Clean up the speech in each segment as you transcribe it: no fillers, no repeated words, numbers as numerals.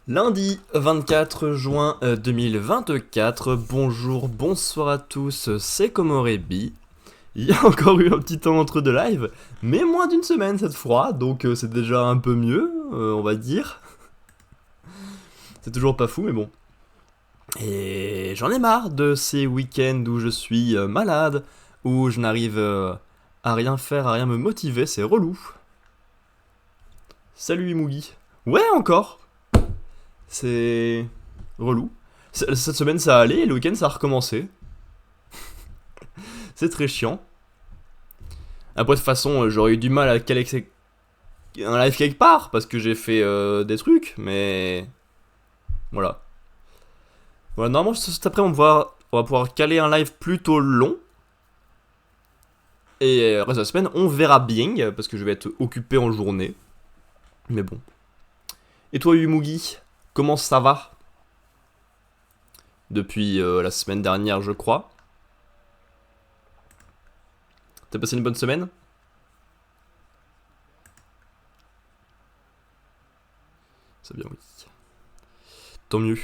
Lundi 24 juin 2024, bonjour, bonsoir à tous, c'est Komorebi. Il y a encore eu un petit temps entre deux lives, mais moins d'une semaine cette fois, donc c'est déjà un peu mieux, on va dire. C'est toujours pas fou, mais bon. Et j'en ai marre de ces week-ends où je suis malade, où je n'arrive à rien faire, à rien me motiver, c'est relou. Salut Imugi. Ouais, encore. C'est relou. Cette semaine ça allait et le week-end ça a recommencé. C'est très chiant. Après, de toute façon, j'aurais eu du mal à caler un live quelque part parce que j'ai fait des trucs, mais voilà. Voilà, normalement, cet après, on va pouvoir caler un live plutôt long. Et le reste de la semaine, on verra bien parce que je vais être occupé en journée. Mais bon. Et toi, Yumugi, comment ça va depuis la semaine dernière, je crois. T'as passé une bonne semaine? C'est bien, oui. Tant mieux.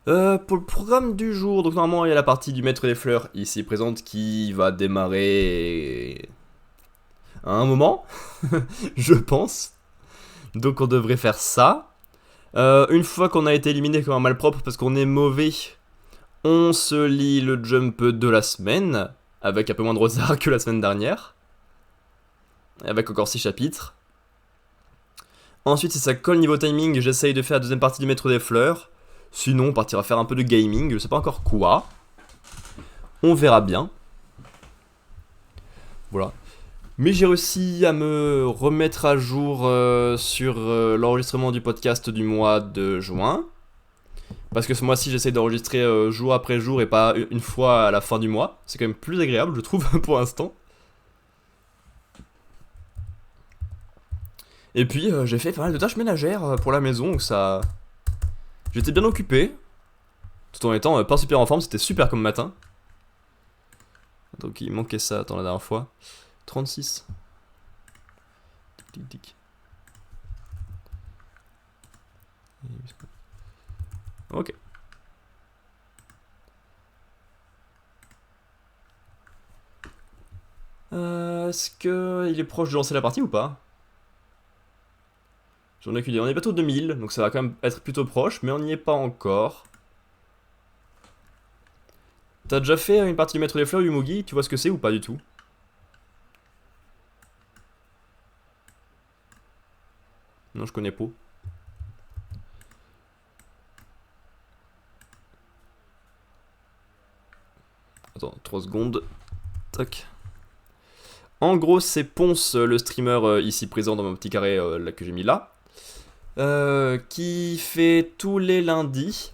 Pour le programme du jour, donc normalement il y a la partie du maître des fleurs ici présente qui va démarrer à un moment, je pense. Donc on devrait faire ça. Une fois qu'on a été éliminé comme un malpropre parce qu'on est mauvais, on se lit le jump de la semaine, avec un peu moins de retard que la semaine dernière. Avec encore 6 chapitres. Ensuite, si ça colle niveau timing, j'essaye de faire la deuxième partie du maître des fleurs. Sinon, on partira faire un peu de gaming, je sais pas encore quoi. On verra bien. Voilà. Mais j'ai réussi à me remettre à jour sur l'enregistrement du podcast du mois de juin. Parce que ce mois-ci, j'essaie d'enregistrer jour après jour et pas une fois à la fin du mois. C'est quand même plus agréable, je trouve, pour l'instant. Et puis, j'ai fait pas mal de tâches ménagères pour la maison, donc ça... J'étais bien occupé, tout en étant pas super en forme, c'était super comme matin. Donc il manquait ça, attends, la dernière fois. 36. Tic tic tic. Ok. Est-ce que il est proche de lancer la partie ou pas? J'en ai qu'une idée. On est bientôt 2000, donc ça va quand même être plutôt proche, mais on n'y est pas encore. T'as déjà fait une partie du Maître des Fleurs, Yumogi? Tu vois ce que c'est ou pas du tout? Non, je connais pas. Attends, 3 secondes. Tac. En gros, c'est Ponce, le streamer ici présent dans mon petit carré là, que j'ai mis là, qui fait tous les lundis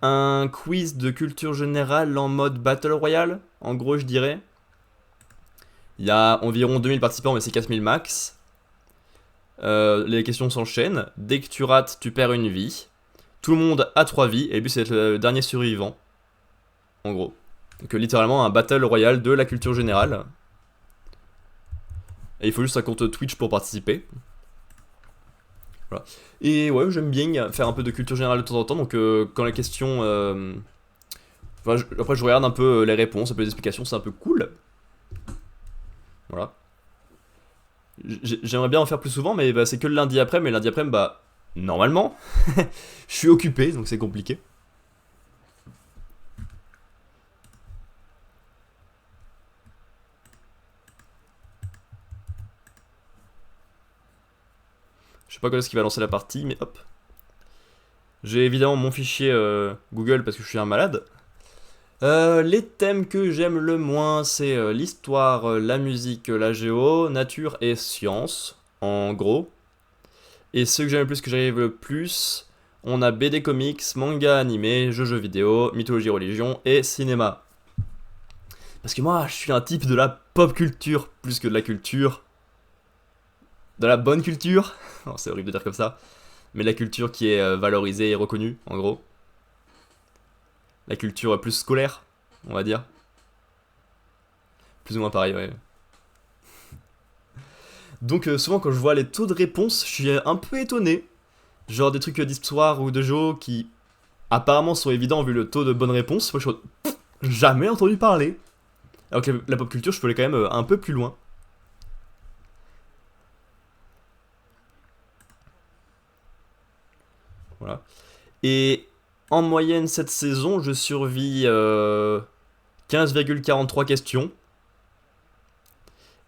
un quiz de culture générale en mode Battle Royale, en gros, je dirais. Il y a environ 2000 participants, mais c'est 4000 max. Les questions s'enchaînent. Dès que tu rates, tu perds une vie. Tout le monde a 3 vies, et le but c'est d'être le dernier survivant. En gros. Donc littéralement un Battle Royale de la culture générale. Et il faut juste un compte Twitch pour participer. Voilà. Et ouais, j'aime bien faire un peu de culture générale de temps en temps, donc quand les questions... Enfin, après je regarde un peu les réponses, un peu les explications, c'est un peu cool. Voilà. J'aimerais bien en faire plus souvent, mais bah, c'est que le lundi après, mais lundi après, bah, normalement, je suis occupé, donc c'est compliqué. Je sais pas quand est-ce qu'il va lancer la partie, mais hop. J'ai évidemment mon fichier Google parce que je suis un malade. Les thèmes que j'aime le moins, c'est l'histoire, la musique, la géo, nature et science, en gros. Et ceux que j'aime le plus, que j'arrive le plus, on a BD comics, manga animé, jeux vidéo, mythologie religion et cinéma. Parce que moi, je suis un type de la pop culture plus que de la culture. De la bonne culture. Non, c'est horrible de dire comme ça. Mais la culture qui est valorisée et reconnue, en gros. La culture plus scolaire, on va dire. Plus ou moins pareil, ouais. Donc souvent quand je vois les taux de réponse, je suis un peu étonné. Genre des trucs d'histoire ou de jeux qui apparemment sont évidents vu le taux de bonnes réponses. Moi, jamais entendu parler. Alors que la pop culture, je peux aller quand même un peu plus loin. Voilà. Et en moyenne, cette saison, je survis 15,43 questions.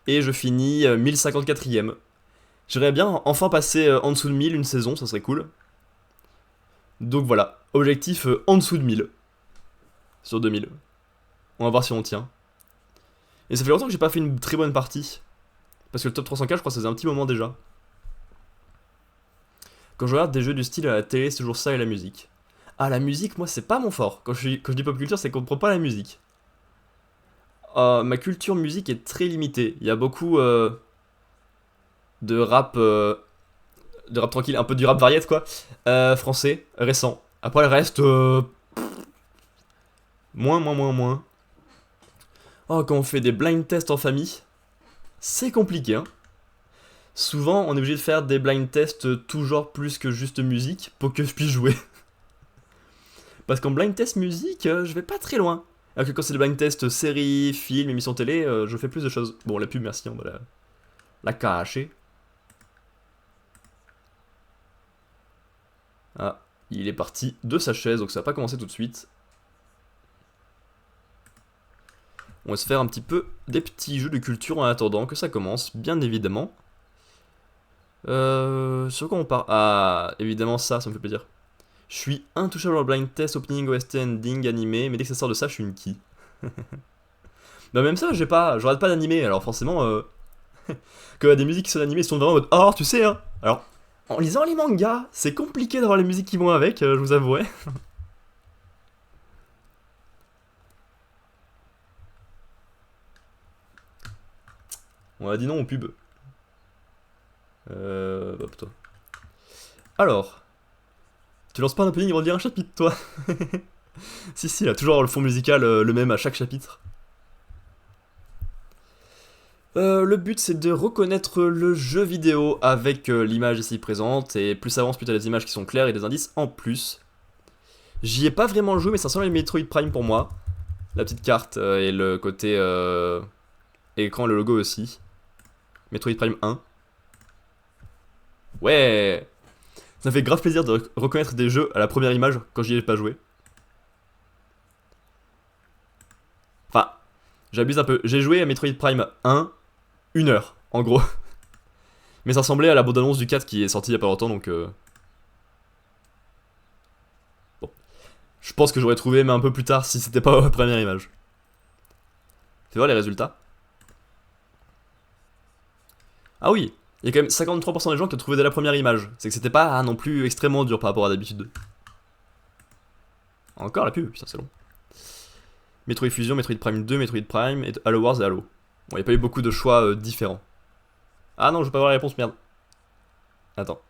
Et je finis 1054ème. J'aimerais bien enfin passer en dessous de 1000 une saison, ça serait cool. Donc voilà, objectif en dessous de 1000 sur 2000. On va voir si on tient. Et ça fait longtemps que j'ai pas fait une très bonne partie. Parce que le top 300K, je crois que ça faisait un petit moment déjà. Quand je regarde des jeux du style à la télé, c'est toujours ça et la musique. Ah, la musique, moi, c'est pas mon fort. Quand je dis pop culture, c'est qu'on comprend pas la musique. Ma culture musique est très limitée. Il y a beaucoup de rap tranquille, un peu du rap variette quoi, français, récent. Après le reste, moins. Oh, quand on fait des blind tests en famille, c'est compliqué, hein. Souvent, on est obligé de faire des blind tests tout genre plus que juste musique pour que je puisse jouer. Parce qu'en blind test musique, je vais pas très loin. Alors que quand c'est des blind tests séries, films, émissions télé, je fais plus de choses. Bon, la pub, merci, on va la cacher. Ah, il est parti de sa chaise, donc ça va pas commencer tout de suite. On va se faire un petit peu des petits jeux de culture en attendant que ça commence, bien évidemment. Sur quoi on part? Ah, évidemment ça me fait plaisir. Je suis intouchable dans le blind test, opening, OST, ending, animé, mais dès que ça sort de ça, je suis une qui. Bah même ça, j'arrête pas d'animer, alors forcément, quand il y a des musiques qui sont animées, ils sont vraiment en mode, oh, tu sais, hein. Alors, en lisant les mangas, c'est compliqué d'avoir les musiques qui vont avec, je vous avouerai. On a dit non aux pubs. Hop, toi. Alors, tu lances pas un opening, ils vont dire un chapitre, toi. Si, il a toujours le fond musical le même à chaque chapitre. Le but c'est de reconnaître le jeu vidéo avec l'image ici présente, et plus ça avance, plus t'as des images qui sont claires et des indices en plus. J'y ai pas vraiment joué, mais ça ressemble à Metroid Prime pour moi. La petite carte et le côté écran, le logo aussi. Metroid Prime 1. Ouais! Ça me fait grave plaisir de reconnaître des jeux à la première image quand j'y ai pas joué. Enfin, j'abuse un peu. J'ai joué à Metroid Prime 1, 1 heure, en gros. Mais ça ressemblait à la bande-annonce du 4 qui est sorti il y a pas longtemps, donc... Bon. Je pense que j'aurais trouvé, mais un peu plus tard, si c'était pas la première image. Fais voir les résultats. Ah oui, il y a quand même 53% des gens qui ont trouvé dès la première image. C'est que c'était pas non plus extrêmement dur par rapport à d'habitude. Encore la pub, putain c'est long. Metroid Fusion, Metroid Prime 2, Metroid Prime, et Halo Wars et Halo. Bon, il n'y a pas eu beaucoup de choix différents. Ah non, je vais pas voir la réponse, merde. Attends.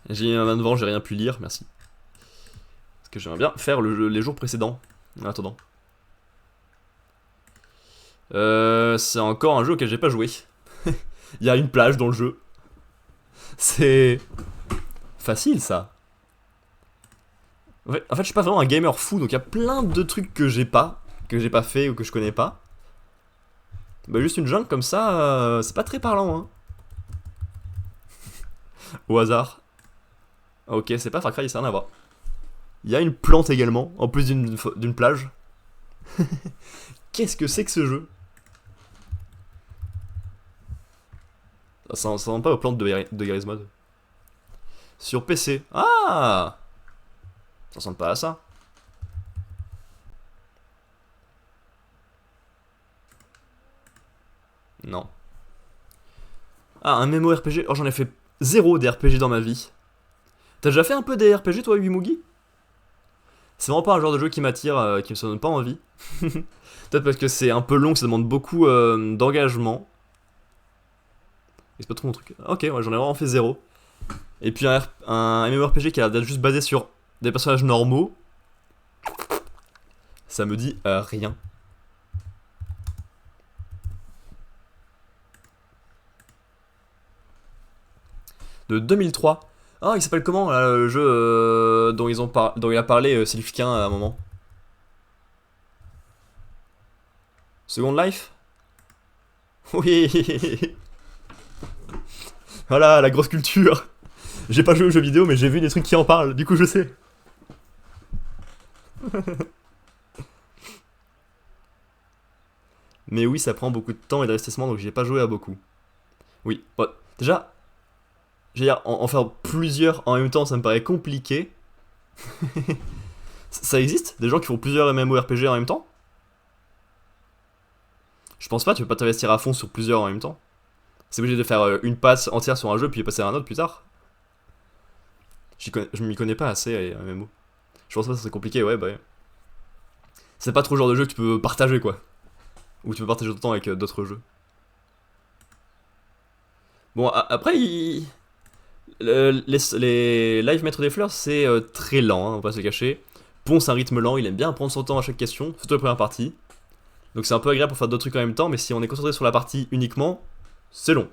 J'ai un main devant, j'ai rien pu lire, merci. Parce que j'aimerais bien faire les jours précédents. En attendant. C'est encore un jeu auquel j'ai pas joué. Il y a une plage dans le jeu. C'est facile ça. En fait, je suis pas vraiment un gamer fou, donc il y a plein de trucs que j'ai pas fait ou que je connais pas. Bah juste une jungle comme ça, c'est pas très parlant, hein. Au hasard. Ok, c'est pas Far Cry, ça n'a rien à voir. Il y a une plante également, en plus d'une plage. Qu'est-ce que c'est que ce jeu? Ça ressemble pas aux plantes de Garry's Mod. Sur PC. Ah! Ça ressemble pas à ça. Non. Ah, un MMORPG. Oh, j'en ai fait zéro des RPG dans ma vie. T'as déjà fait un peu des RPG, toi, Wimugi? C'est vraiment pas un genre de jeu qui m'attire, qui me donne pas envie. Peut-être parce que c'est un peu long, que ça demande beaucoup d'engagement. Et c'est pas trop mon truc. Ok, ouais, j'en ai vraiment fait zéro. Et puis un MMORPG qui a l'air d'être juste basé sur des personnages normaux. Ça me dit rien. de 2003. Ah, il s'appelle comment là, le jeu dont, dont il a parlé Sylphquin à un moment? Second Life. Oui. Voilà, la grosse culture. J'ai pas joué aux jeux vidéo, mais j'ai vu des trucs qui en parlent, du coup je sais. Mais oui, ça prend beaucoup de temps et d'investissement, donc j'ai pas joué à beaucoup. Oui, ouais. Déjà, je veux dire, en faire plusieurs en même temps, ça me paraît compliqué. Ça existe? Des gens qui font plusieurs MMORPG en même temps? Je pense pas, tu peux pas t'investir à fond sur plusieurs en même temps. C'est obligé de faire une passe entière sur un jeu, puis passer à un autre plus tard. Je m'y connais pas assez à MMO. Je pense pas que c'est compliqué, ouais, bah. C'est pas trop le genre de jeu que tu peux partager, quoi. Ou tu peux partager ton temps avec d'autres jeux. Bon, après, les live Maître des Fleurs, c'est très lent, hein, on va pas se le cacher. Ponce un rythme lent, il aime bien prendre son temps à chaque question, surtout la première partie. Donc c'est un peu agréable pour faire d'autres trucs en même temps, mais si on est concentré sur la partie uniquement, c'est long.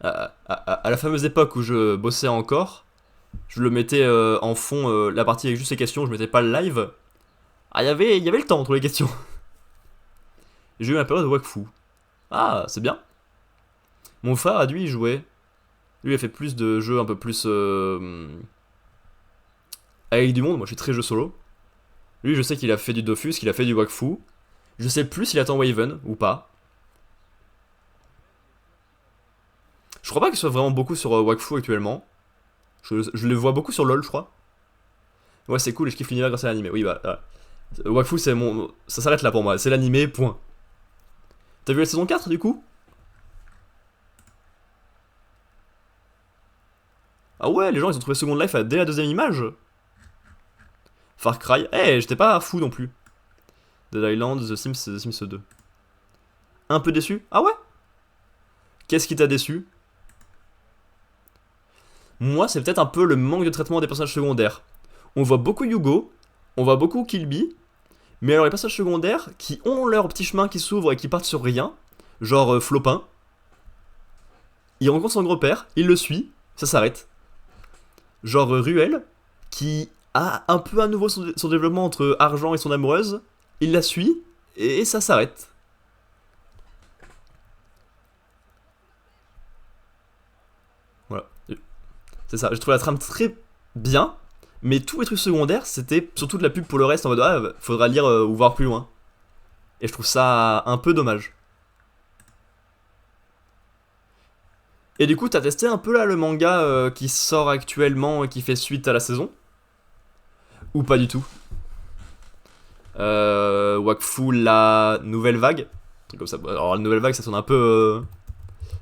À la fameuse époque où je bossais encore, je le mettais en fond, la partie avec juste les questions, je mettais pas le live. Ah, il y avait le temps entre les questions. J'ai eu ma période de Wakfu. Ah, c'est bien. Mon frère, a lui, il jouait. Lui, il a fait plus de jeux un peu plus. Avec du monde, moi je suis très jeu solo. Lui, je sais qu'il a fait du Dofus, qu'il a fait du Wakfu. Je sais plus s'il attend Waven ou pas. Je crois pas qu'il soit vraiment beaucoup sur Wakfu actuellement. Je le vois beaucoup sur LoL, je crois. Ouais, c'est cool et je kiffe l'univers grâce à l'animé. Oui, bah. Wakfu, c'est mon. Ça s'arrête là pour moi. C'est l'animé, point. T'as vu la saison 4 du coup? Ah ouais, les gens ils ont trouvé Second Life dès la deuxième image. Far Cry. Eh, hey, j'étais pas fou non plus. Dead Island, The Sims 2. Un peu déçu? Ah ouais? Qu'est-ce qui t'a déçu? Moi, c'est peut-être un peu le manque de traitement des personnages secondaires. On voit beaucoup Yugo, on voit beaucoup Kilby, mais alors les personnages secondaires qui ont leur petit chemin qui s'ouvre et qui partent sur rien, genre Flopin, il rencontre son gros-père, il le suit, ça s'arrête. Genre Ruel, qui a un peu à nouveau son développement entre argent et son amoureuse, il la suit, et ça s'arrête. Voilà. C'est ça, j'ai trouvé la trame très bien, mais tous les trucs secondaires, c'était surtout de la pub pour le reste, en mode ah, faudra lire ou voir plus loin. Et je trouve ça un peu dommage. Et du coup, t'as testé un peu là le manga qui sort actuellement et qui fait suite à la saison? Ou pas du tout? Wakfu, la nouvelle vague? Un truc comme ça. Alors, la nouvelle vague, ça sonne un peu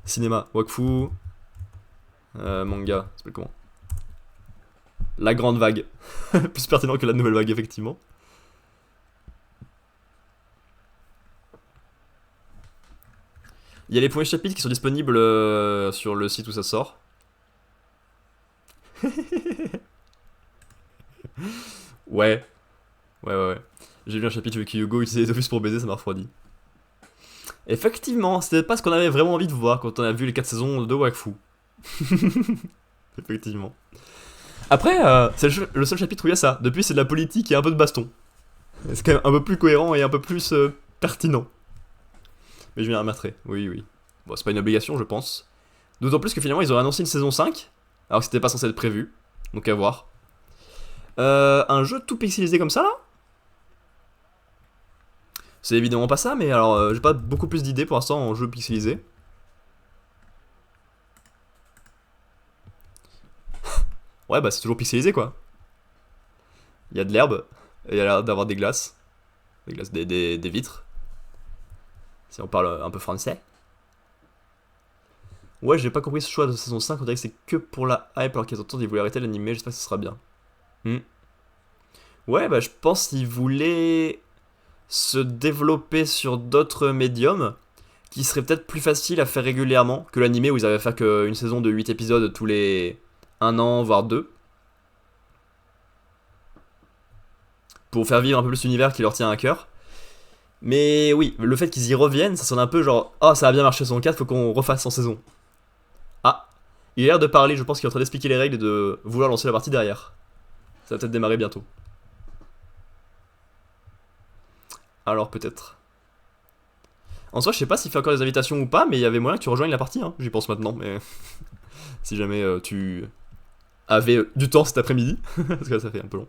cinéma. Wakfu, manga, ça s'appelle comment? La grande vague. Plus pertinent que la nouvelle vague, effectivement. Il y a les premiers chapitres qui sont disponibles sur le site où ça sort. Ouais. Ouais. J'ai vu un chapitre où Hugo utilisait les offices pour baiser, ça m'a refroidi. Effectivement, c'était pas ce qu'on avait vraiment envie de voir quand on a vu les 4 saisons de Wakfu. Effectivement. Après, c'est le seul chapitre où il y a ça. Depuis, c'est de la politique et un peu de baston. C'est quand même un peu plus cohérent et un peu plus pertinent. Mais je m'y remettrai, oui. Bon, c'est pas une obligation, je pense. D'autant plus que finalement, ils auraient annoncé une saison 5, alors que c'était pas censé être prévu. Donc à voir. Un jeu tout pixelisé comme ça, là? C'est évidemment pas ça, mais alors j'ai pas beaucoup plus d'idées pour l'instant en jeu pixelisé. Ouais, bah c'est toujours pixelisé quoi. Il y a de l'herbe, et il y a l'air d'avoir des glaces. Des glaces, des vitres. Si on parle un peu français. Ouais, j'ai pas compris ce choix de saison 5, on dirait que c'est que pour la hype alors qu'ils entendent, ils voulaient arrêter l'animé, j'espère que ce sera bien. Ouais, bah je pense qu'ils voulaient se développer sur d'autres médiums qui seraient peut-être plus faciles à faire régulièrement que l'animé où ils avaient fait qu'une saison de 8 épisodes tous les 1 an, voire 2. Pour faire vivre un peu plus l'univers qui leur tient à cœur. Mais oui, le fait qu'ils y reviennent, ça sonne un peu genre oh, ça a bien marché saison 4, faut qu'on refasse en saison. Ah, Il a l'air de parler, je pense qu'il est en train d'expliquer les règles et de vouloir lancer la partie derrière. Ça va peut-être démarrer bientôt. Alors peut-être. En soi, je sais pas s'il fait encore des invitations ou pas, mais il y avait moyen que tu rejoignes la partie, hein. J'y pense maintenant, mais... si jamais tu avais du temps cet après-midi, parce que là, ça fait un peu long.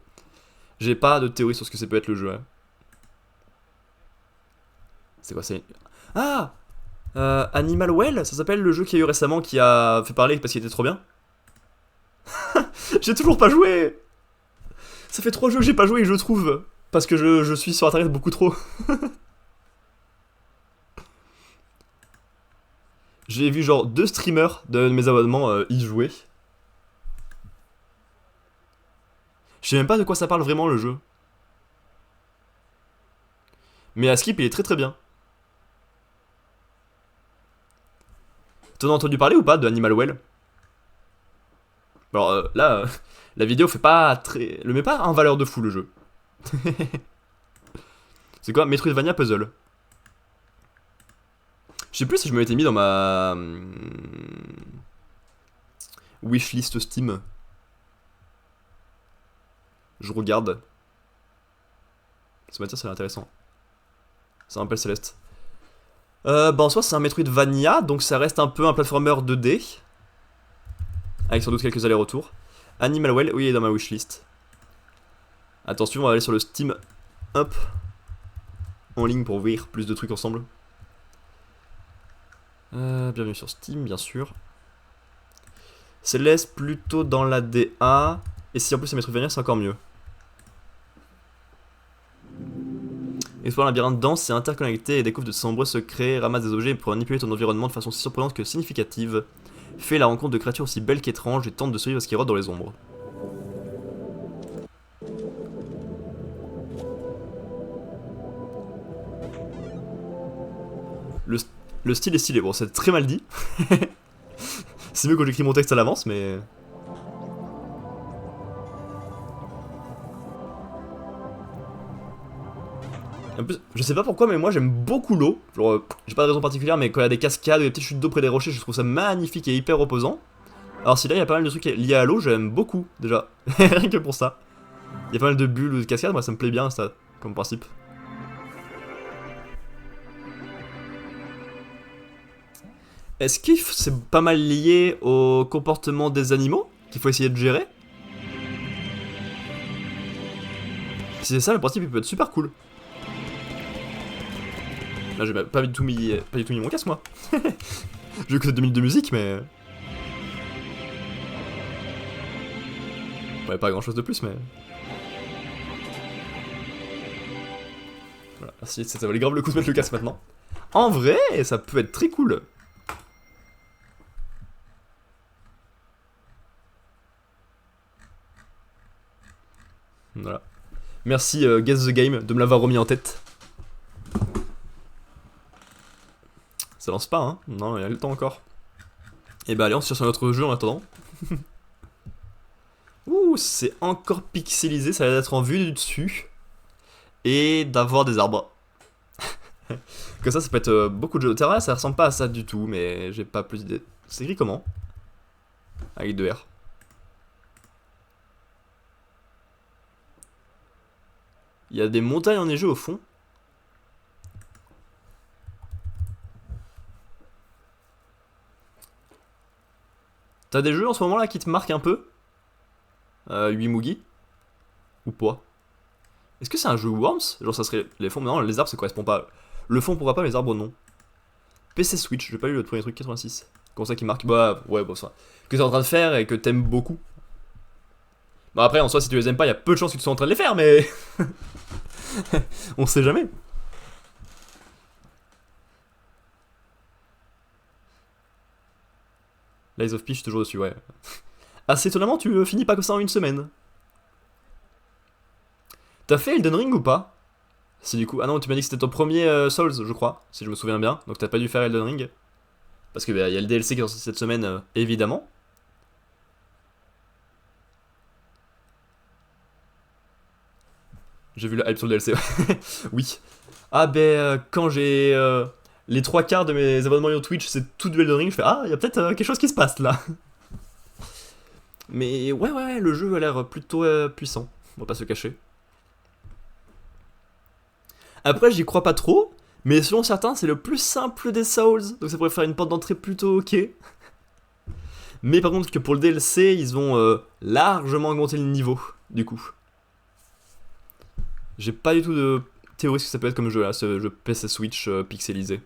J'ai pas de théorie sur ce que ça peut être le jeu, hein. C'est quoi, c'est... Ah Animal Well, ça s'appelle le jeu qu'il y a eu récemment qui a fait parler parce qu'il était trop bien. J'ai toujours pas joué. Ça fait 3 jeux que j'ai pas joué, je trouve. Parce que je suis sur internet beaucoup trop. J'ai vu genre 2 streamers de mes abonnements y jouer. Je sais même pas de quoi ça parle vraiment le jeu. Mais à Skip il est très très bien. T'en as entendu parler ou pas de Animal Well? Alors là, la vidéo fait pas très... le met pas en valeur de fou le jeu. C'est quoi? Metroidvania Puzzle. Je sais plus si je me l'étais mis dans ma... wishlist Steam. Je regarde. Ce matin ça a l'air intéressant. Ça rappelle Céleste. Bah en soi c'est un Metroidvania, donc ça reste un peu un platformer 2D. Avec sans doute quelques allers-retours. Animal Well, oui il est dans ma wishlist. Attention on va aller sur le Steam Up en ligne pour ouvrir plus de trucs ensemble. Bienvenue sur Steam bien sûr. Céleste plutôt dans la DA. Et si en plus c'est Metroidvania c'est encore mieux. Explore un labyrinthe dense et interconnecté et découvre de nombreux secrets, ramasse des objets pour manipuler ton environnement de façon aussi surprenante que significative. Fais la rencontre de créatures aussi belles qu'étranges et tente de survivre à ce qui rôde dans les ombres. Le style est stylé, bon c'est très mal dit. C'est mieux que j'écris mon texte à l'avance mais... En plus, je sais pas pourquoi, mais moi j'aime beaucoup l'eau. Genre, j'ai pas de raison particulière, mais quand il y a des cascades ou des petites chutes d'eau près des rochers, je trouve ça magnifique et hyper reposant. Alors, si là il y a pas mal de trucs liés à l'eau, j'aime beaucoup déjà. Rien que pour ça. Il y a pas mal de bulles ou de cascades, moi ça me plaît bien ça, comme principe. Est-ce que c'est pas mal lié au comportement des animaux qu'il faut essayer de gérer? Si c'est ça, le principe il peut être super cool. Là j'ai pas du tout mis mon casque moi. J'ai que 2 minutes de musique mais... Ouais pas grand chose de plus mais... Voilà, merci, ça valait grave le coup de mettre le casque maintenant. En vrai, ça peut être très cool. Voilà. Merci Guess the Game de me l'avoir remis en tête. Ça lance pas, hein? Non, il y a le temps encore. Et bah allez, on se tire sur notre jeu en attendant. Ouh, c'est encore pixelisé, ça a l'air d'être en vue du dessus. Et d'avoir des arbres. Comme ça peut être beaucoup de jeux. Terra, ça ressemble pas à ça du tout, mais j'ai pas plus d'idées. C'est écrit comment? Avec 2 R. Il y a des montagnes enneigées au fond. T'as des jeux en ce moment là qui te marquent un peu? 8 Mugi? Ou pas? Est-ce que c'est un jeu Worms? Genre ça serait les fonds, mais non les arbres ça correspond pas. Le fond pourra pas mais les arbres non. PC Switch, j'ai pas lu le premier truc 86. Comment ça qui marque? Bah ouais bon ça. Que t'es en train de faire et que t'aimes beaucoup. Bah après en soi si tu les aimes pas, il y a peu de chances que tu sois en train de les faire mais... On sait jamais. Lies of P, je suis toujours dessus, ouais. Assez étonnamment, tu finis pas comme ça en une semaine. T'as fait Elden Ring ou pas? Si du coup... Ah non, tu m'as dit que c'était ton premier Souls, je crois, si je me souviens bien. Donc t'as pas dû faire Elden Ring. Parce que bah, y a le DLC qui est sorti cette semaine, évidemment. J'ai vu la hype sur le DLC, oui. Ah ben, quand j'ai les 3 quarts de mes abonnements sur Twitch, c'est tout du Elden Ring, je fais ah, il y a peut-être quelque chose qui se passe là. Mais ouais, le jeu a l'air plutôt puissant, on va pas se cacher. Après, j'y crois pas trop, mais selon certains, c'est le plus simple des Souls, donc ça pourrait faire une porte d'entrée plutôt ok. Mais par contre, que pour le DLC, ils ont largement augmenté le niveau, du coup. J'ai pas du tout de théorie ce que ça peut être comme jeu là, ce jeu PC Switch pixelisé.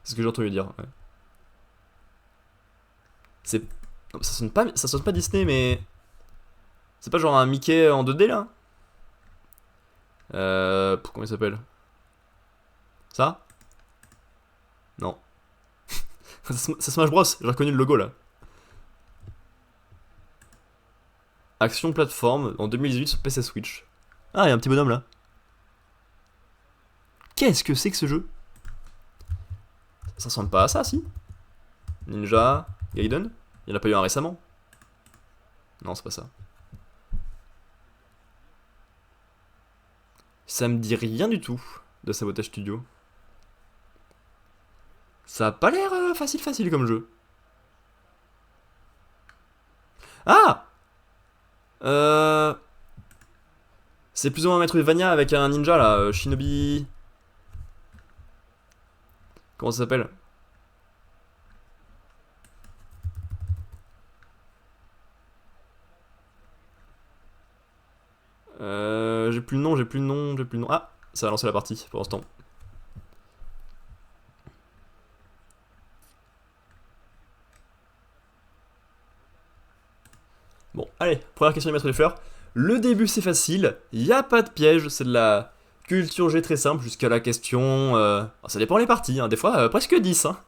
C'est ce que j'ai entendu dire, ouais. C'est. Non, ça sonne pas Disney, mais. C'est pas genre un Mickey en 2D là? Comment il s'appelle? Ça? Non. Ça Smash Bros, j'ai reconnu le logo là. Action plateforme en 2018 sur PC Switch. Ah, il y a un petit bonhomme là. Qu'est-ce que c'est que ce jeu? Ça ressemble pas à ça, si? Ninja Gaiden? Il y en a pas eu un récemment? Non, c'est pas ça. Ça me dit rien du tout de Sabotage Studio. Ça a pas l'air facile comme jeu. Ah! C'est plus ou moins un Metroidvania avec un ninja là, Shinobi. Comment ça s'appelle? J'ai plus le nom, j'ai plus le nom, j'ai plus le nom. Ah, ça a lancé la partie pour l'instant. Bon, allez, première question de mettre les fleurs. Le début c'est facile, y a pas de piège, c'est de la culture G très simple jusqu'à la question. Ça dépend les parties, hein, des fois presque 10. Hein.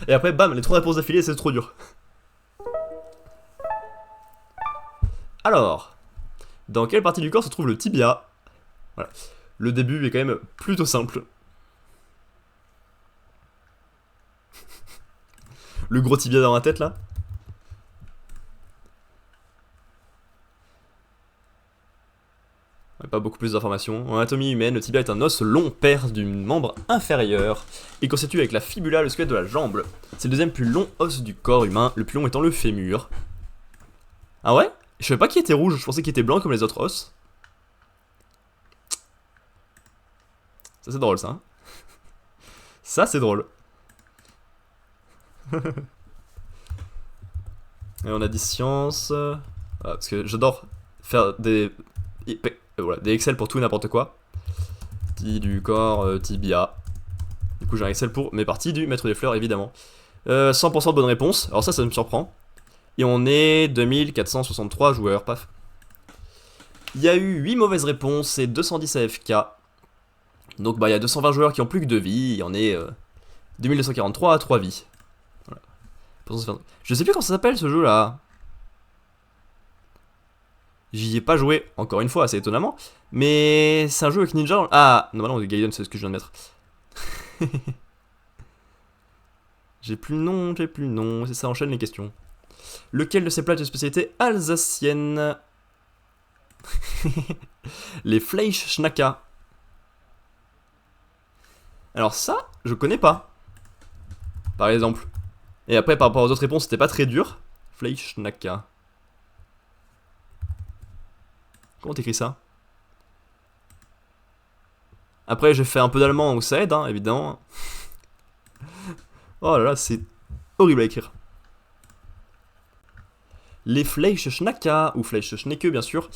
Et après, bam, les 3 réponses d'affilée, c'est trop dur. Alors, dans quelle partie du corps se trouve le tibia? Voilà. Le début est quand même plutôt simple. Le gros tibia dans la tête là. Pas beaucoup plus d'informations. En anatomie humaine, le tibia est un os long pair du membre inférieur. Il constitue avec la fibula le squelette de la jambe. C'est le deuxième plus long os du corps humain, le plus long étant le fémur. Ah ouais? Je savais pas qu'il était rouge, je pensais qu'il était blanc comme les autres os. Ça c'est drôle ça. Hein. Ça c'est drôle. Et on a dit science. Voilà, parce que j'adore faire des Excel pour tout et n'importe quoi. Partie du corps, tibia. Du coup, j'ai un Excel pour mes parties du maître des fleurs, évidemment. 100% de bonnes réponses. Alors, ça me surprend. Et on est 2463 joueurs, paf. Il y a eu 8 mauvaises réponses et 210 AFK. Donc, bah, il y a 220 joueurs qui ont plus que 2 vies. Il y en est 2243 à 3 vies. Voilà. Je sais plus comment ça s'appelle ce jeu là. J'y ai pas joué, encore une fois, assez étonnamment. Mais c'est un jeu avec Ninja. Ah, non, Gaiden, c'est ce que je viens de mettre. J'ai plus le nom, c'est ça, enchaîne les questions. Lequel de ces plats est de spécialité alsacienne? Les Fleischknacker. Alors ça, je connais pas. Par exemple. Et après, par rapport aux autres réponses, c'était pas très dur. Fleischknacker. Comment t'écris ça? Après, j'ai fait un peu d'allemand, donc ça aide, hein, évidemment. Oh là là, c'est horrible à écrire. Les Fleischknacker, ou Fleischschnecke, bien sûr,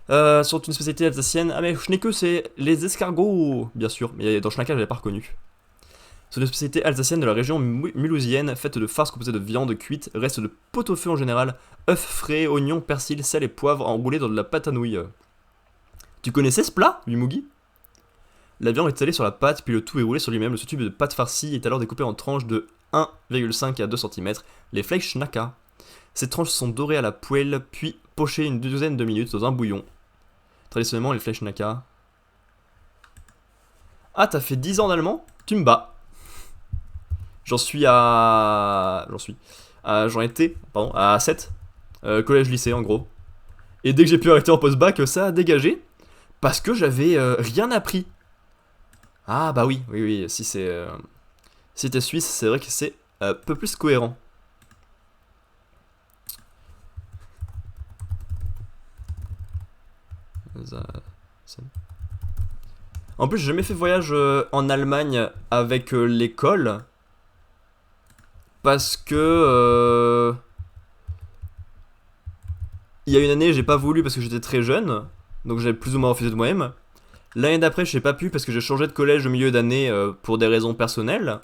sont une spécialité alsacienne. Ah, mais Schnecke, c'est les escargots, bien sûr. Mais dans Schnacker, je l'avais pas reconnu. C'est une spécialité alsacienne de la région mulhousienne, faite de farce composée de viande cuite, reste de pot-au-feu en général, œufs frais, oignons, persil, sel et poivre enroulés dans de la pâte à nouilles. Tu connaissais ce plat, Mugi? La viande est étalée sur la pâte, puis le tout est roulé sur lui-même. Ce tube de pâte farcie est alors découpé en tranches de 1,5 à 2 cm, les Fleischknacker. Ces tranches sont dorées à la poêle, puis pochées une douzaine de minutes dans un bouillon. Traditionnellement, les Fleischknacker. Ah, t'as fait 10 ans d'allemand? Tu me bats. J'en étais, à 7. Collège-lycée, en gros. Et dès que j'ai pu arrêter en post-bac, ça a dégagé. Parce que j'avais rien appris. Ah, bah oui. Si c'est. Si t'es suisse, c'est vrai que c'est un peu plus cohérent. En plus, j'ai jamais fait voyage en Allemagne avec l'école. Parce que... il y a une année, j'ai pas voulu parce que j'étais très jeune. Donc j'avais plus ou moins refusé de moi-même. L'année d'après, j'ai pas pu parce que j'ai changé de collège au milieu d'année pour des raisons personnelles.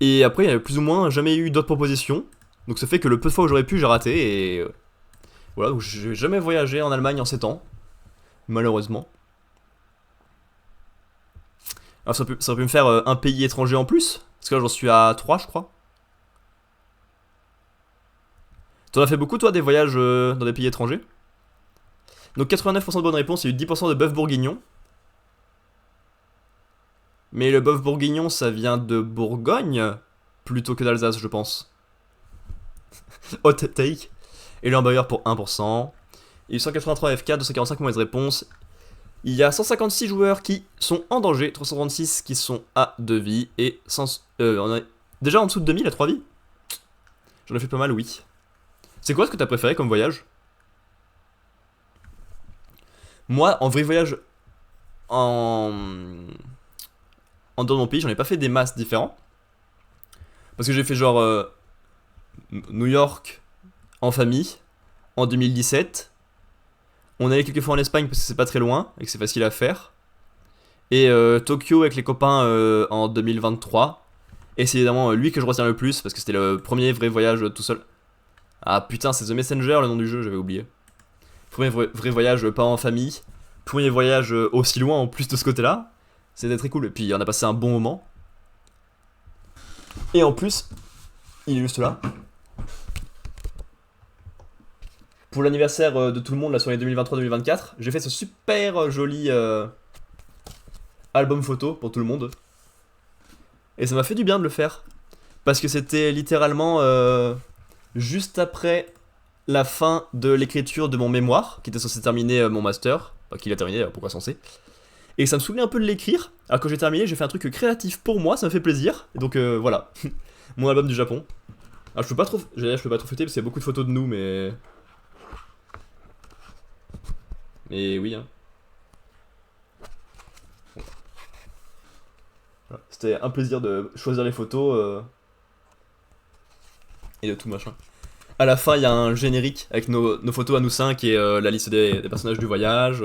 Et après, il y avait plus ou moins jamais eu d'autres propositions. Donc ça fait que le peu de fois où j'aurais pu, j'ai raté. Et voilà, donc j'ai jamais voyagé en Allemagne en 7 ans. Malheureusement. Alors ça aurait pu me faire un pays étranger en plus. Parce que là, j'en suis à 3, je crois. T'en as fait beaucoup, toi, des voyages dans des pays étrangers? Donc 89% de bonnes réponses, il y a eu 10% de bœuf bourguignon. Mais le bœuf bourguignon, ça vient de Bourgogne plutôt que d'Alsace, je pense. Hot take. Et le hamburger pour 1%. Il y a eu 183 FK, 245 mauvaises réponses. Il y a 156 joueurs qui sont en danger, 336 qui sont à 2 vies. Et on a déjà en dessous de 2000 à 3 vies. J'en ai fait pas mal, oui. C'est quoi ce que t'as préféré comme voyage? Moi, en vrai voyage en dehors de mon pays, j'en ai pas fait des masses différents. Parce que j'ai fait genre New York en famille en 2017. On allait quelques fois en Espagne parce que c'est pas très loin et que c'est facile à faire. Et Tokyo avec les copains en 2023. Et c'est évidemment lui que je retiens le plus parce que c'était le premier vrai voyage tout seul. Ah putain, c'est The Messenger le nom du jeu, j'avais oublié. Premier vrai voyage pas en famille. Premier voyage aussi loin en plus de ce côté-là. C'était très cool. Et puis on a passé un bon moment. Et en plus, il est juste là. Pour l'anniversaire de tout le monde là sur les 2023-2024, j'ai fait ce super joli album photo pour tout le monde. Et ça m'a fait du bien de le faire. Parce que c'était littéralement juste après la fin de l'écriture de mon mémoire, qui était censé terminer mon master. Enfin, qu'il a terminé, pourquoi censé. Et ça me saoulait un peu de l'écrire. Alors quand j'ai terminé, j'ai fait un truc créatif pour moi, ça me fait plaisir. Et donc voilà, mon album du Japon. Alors je peux pas trop fêter parce qu'il y a beaucoup de photos de nous, mais... Mais oui, hein. Voilà. C'était un plaisir de choisir les photos et de tout machin. À la fin, il y a un générique avec nos photos à nous 5 et la liste des personnages du voyage.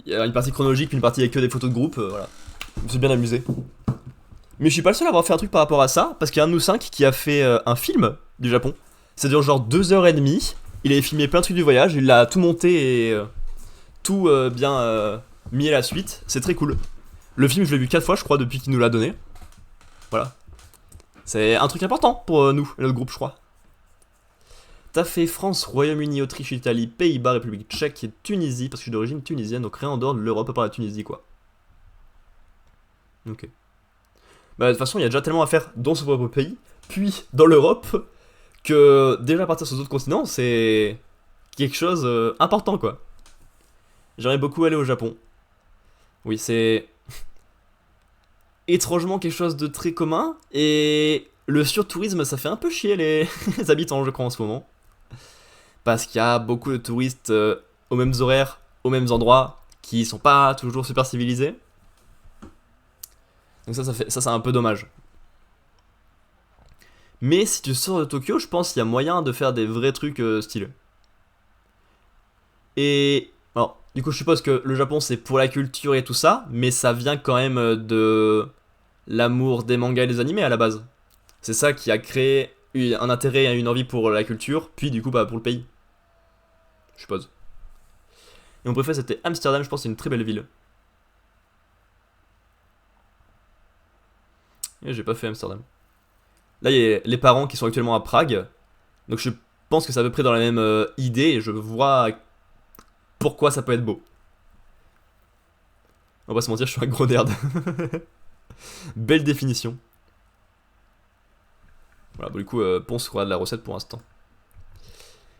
Il y a une partie chronologique, puis une partie avec que des photos de groupe, voilà. Je me suis bien amusé. Mais je suis pas le seul à avoir fait un truc par rapport à ça, parce qu'il y a un de nous 5 qui a fait un film du Japon. Ça dure genre 2h30. Il avait filmé plein de trucs du voyage, il l'a tout monté et tout bien mis à la suite. C'est très cool. Le film, je l'ai vu 4 fois, je crois, depuis qu'il nous l'a donné. Voilà. C'est un truc important pour nous, notre groupe, je crois. T'as fait France, Royaume-Uni, Autriche, Italie, Pays-Bas, République Tchèque et Tunisie, parce que je suis d'origine tunisienne, donc rien en dehors de l'Europe à part la Tunisie, quoi. Ok. Bah, de toute façon, il y a déjà tellement à faire dans ce propre pays, puis dans l'Europe, que déjà partir sur d'autres continents, c'est quelque chose important, quoi. J'aimerais beaucoup aller au Japon. Oui, c'est étrangement quelque chose de très commun, et le surtourisme, ça fait un peu chier les habitants, je crois, en ce moment. Parce qu'il y a beaucoup de touristes aux mêmes horaires, aux mêmes endroits, qui sont pas toujours super civilisés. Donc ça c'est un peu dommage. Mais si tu sors de Tokyo, je pense qu'il y a moyen de faire des vrais trucs stylés. Et alors, du coup, je suppose que le Japon c'est pour la culture et tout ça, mais ça vient quand même de l'amour des mangas et des animés à la base. C'est ça qui a créé un intérêt et une envie pour la culture, puis du coup bah, pour le pays. Je suppose. Et mon préféré c'était Amsterdam, je pense que c'est une très belle ville. Et j'ai pas fait Amsterdam. Là, il y a les parents qui sont actuellement à Prague. Donc je pense que c'est à peu près dans la même idée et je vois pourquoi ça peut être beau. On va pas se mentir, je suis un gros nerd. Belle définition. Voilà, bon, du coup, Ponce aura de la recette pour l'instant.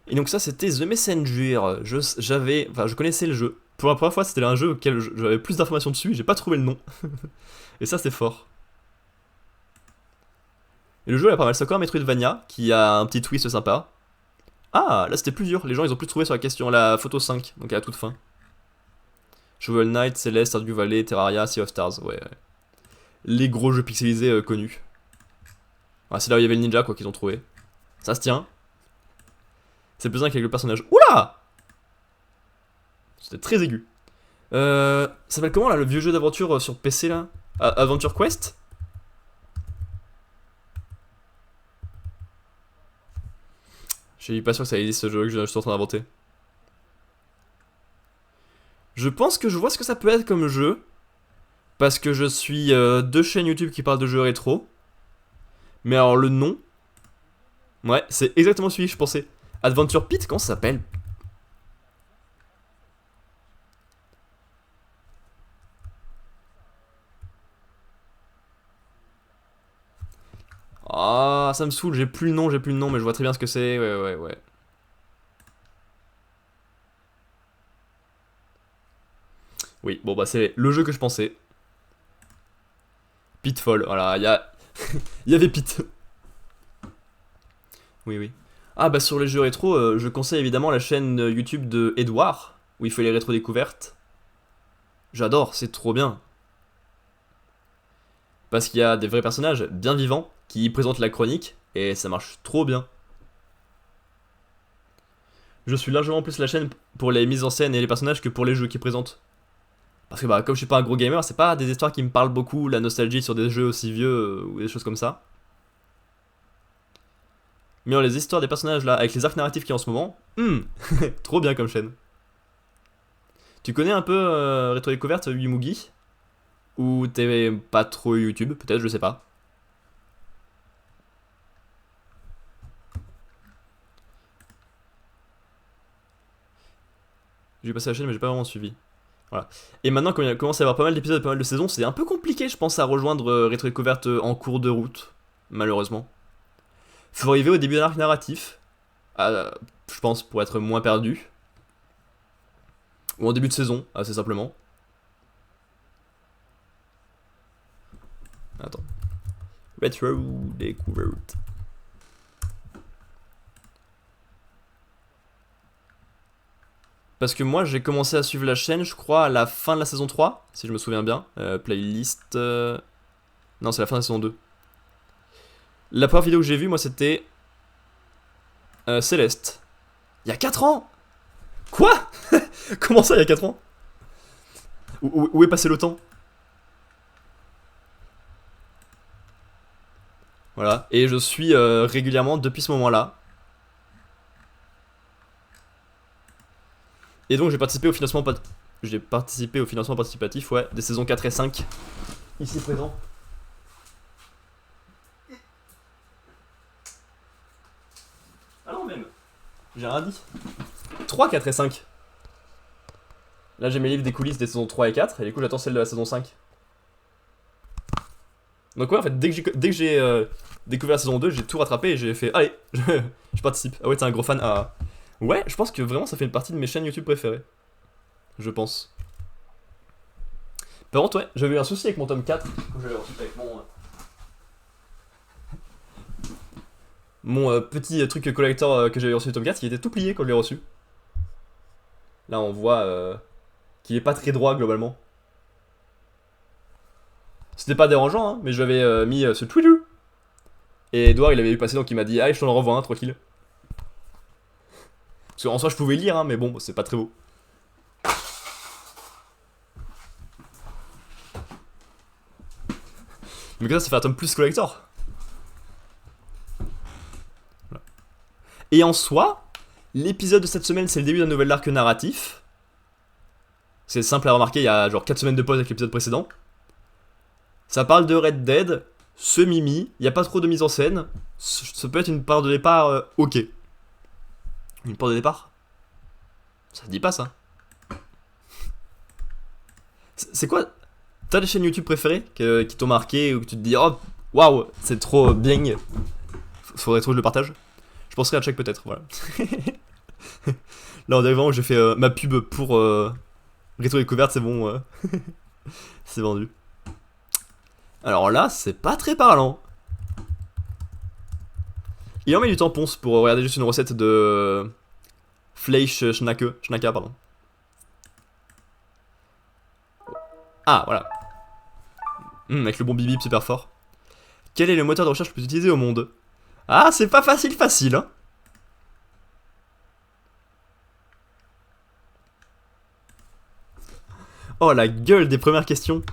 Et donc ça, c'était The Messenger. Je connaissais le jeu. Pour la première fois, c'était un jeu auquel j'avais plus d'informations dessus. J'ai pas trouvé le nom. Et ça, c'est fort. Et le jeu, il a pas mal. C'est encore un Metroidvania qui a un petit twist sympa. Ah, là c'était plus dur, les gens ils ont plus trouvé sur la question, la photo 5, donc à la toute fin. Shovel Knight, Celeste, Stardew Valley, Terraria, Sea of Stars, ouais. Les gros jeux pixelisés connus. Ah, c'est là où il y avait le ninja quoi qu'ils ont trouvé. Ça se tient. C'est plus un qu'avec le personnage. Oula! C'était très aigu. Ça s'appelle comment là le vieux jeu d'aventure sur PC là? Adventure Quest? Je suis pas sûr que ça existe ce jeu que je suis en train d'inventer. Je pense que je vois ce que ça peut être comme jeu. Parce que je suis deux chaînes YouTube qui parlent de jeux rétro. Mais alors le nom. Ouais, c'est exactement celui que je pensais. Adventure Pit, comment ça s'appelle? Ah, ça me saoule, j'ai plus le nom, mais je vois très bien ce que c'est. Ouais, ouais, ouais. Oui, bon bah c'est le jeu que je pensais. Pitfall, voilà, il y avait Pit. Oui, oui. Ah bah sur les jeux rétro, je conseille évidemment la chaîne YouTube de Edouard, où il fait les rétro découvertes. J'adore, c'est trop bien. Parce qu'il y a des vrais personnages bien vivants qui présentent la chronique, et ça marche trop bien. Je suis largement plus la chaîne pour les mises en scène et les personnages que pour les jeux qu'ils présentent. Parce que bah comme je suis pas un gros gamer, c'est pas des histoires qui me parlent beaucoup, la nostalgie sur des jeux aussi vieux ou des choses comme ça. Mais dans les histoires des personnages là, avec les arcs narratifs qu'il y a en ce moment, trop bien comme chaîne. Tu connais un peu Rétro Découverte Yumugi? Ou t'es pas trop YouTube, peut-être, je sais pas. J'ai passé la chaîne mais j'ai pas vraiment suivi. Voilà. Et maintenant, comme il commence à y avoir pas mal d'épisodes, pas mal de saisons, c'est un peu compliqué, je pense, à rejoindre Rétro Découverte en cours de route, malheureusement. Faut arriver au début d'un arc narratif, je pense, pour être moins perdu. Ou en début de saison, assez simplement. Attends. Retro Découverte. Parce que moi j'ai commencé à suivre la chaîne, je crois, à la fin de la saison 3, si je me souviens bien. Playlist. Non, c'est la fin de la saison 2. La première vidéo que j'ai vue, moi, c'était. Céleste. Il y a 4 ans. Quoi? Comment ça, il y a 4 ans? Où est passé le temps? Voilà. Et je suis régulièrement depuis ce moment-là. Et donc j'ai participé au financement. J'ai participé au financement participatif, ouais, des saisons 4 et 5. Ici présent. Ah non, même. J'ai rien dit. 3, 4 et 5. Là j'ai mes livres des coulisses des saisons 3 et 4, et du coup j'attends celle de la saison 5. Donc ouais, en fait, dès que j'ai découvert la saison 2, j'ai tout rattrapé et j'ai fait allez, je participe. Ah ouais, t'es un gros fan. Ah ouais, je pense que vraiment ça fait une partie de mes chaînes YouTube préférées. Je pense. Par contre, ouais, j'avais eu un souci avec mon tome 4. J'avais reçu avec mon petit truc collector que j'avais reçu le tome 4, il était tout plié quand je l'ai reçu. Là, on voit qu'il est pas très droit globalement. C'était pas dérangeant, hein, mais je lui avais mis ce Twitter. Et Edouard, il avait eu passé, donc il m'a dit allez, je t'en renvoie un, tranquille. Parce qu'en soi, je pouvais lire, hein, mais bon, c'est pas très beau. Mais que ça fait un tome plus collector. Voilà. Et en soi, l'épisode de cette semaine, c'est le début d'un nouvel arc narratif. C'est simple à remarquer, il y a genre 4 semaines de pause avec l'épisode précédent. Ça parle de Red Dead, ce Mimi, il n'y a pas trop de mise en scène. Ça peut être une part de départ ok. Une part de départ? Ça se dit pas ça. C'est quoi? T'as des chaînes YouTube préférées qui t'ont marqué ou que tu te dis oh waouh c'est trop bien, faudrait trop que je le partage. Je penserai à check peut-être, voilà. Là on dirait vraiment que j'ai fait ma pub pour Rétro Découverte, c'est bon, c'est vendu. Alors là c'est pas très parlant. Il en met du temps, Ponce, pour regarder juste une recette de Fleisch Schnacka, pardon. Ah, voilà. Avec le bon bip bip super fort. Quel est le moteur de recherche le plus utilisé au monde? Ah, c'est pas facile, hein. Oh, la gueule des premières questions.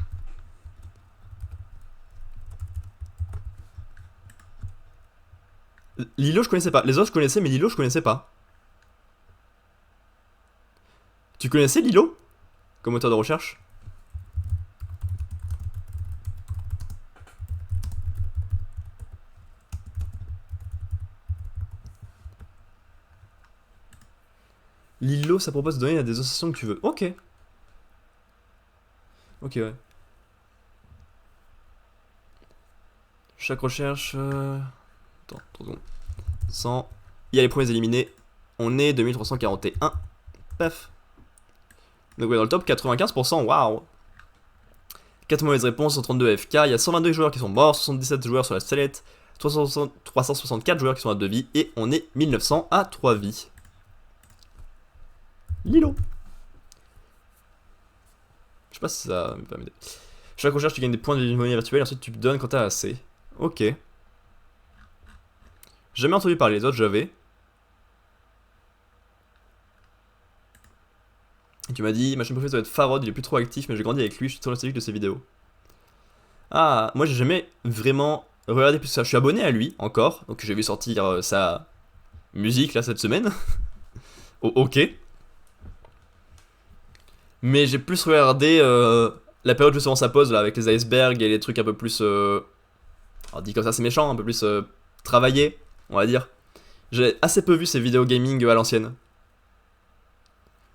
Lilo, je connaissais pas. Les autres, je connaissais, mais Lilo, je connaissais pas. Tu connaissais Lilo comme moteur de recherche? Lilo, ça propose de donner à des associations que tu veux. Ok. Ok, ouais. Chaque recherche... Attends, 3 secondes. 100. Il y a les premiers éliminés. On est 2341. Paf. Donc ouais, dans le top, 95%, waouh. 4 mauvaises réponses, 132 FK. Il y a 122 joueurs qui sont morts, 77 joueurs sur la sellette, 364 joueurs qui sont à 2 vies. Et on est 1900 à 3 vies. Lilo. Je sais pas si ça va m'aider. Chaque recherche, tu gagnes des points de monnaie virtuelle et ensuite tu te donnes quand t'as assez. Ok. Jamais entendu parler, les autres j'avais. Et tu m'as dit, ma chaîne préférée ça doit être Farod, il est plus trop actif, mais j'ai grandi avec lui, je suis trop nostalgique de ses vidéos. Ah, moi j'ai jamais vraiment regardé plus ça. Je suis abonné à lui encore, donc j'ai vu sortir sa musique là cette semaine. Oh, ok. Mais j'ai plus regardé la période justement sa pause là avec les icebergs et les trucs un peu plus. Alors dit comme ça c'est méchant, un peu plus travaillé, on va dire. J'ai assez peu vu ses vidéos gaming à l'ancienne.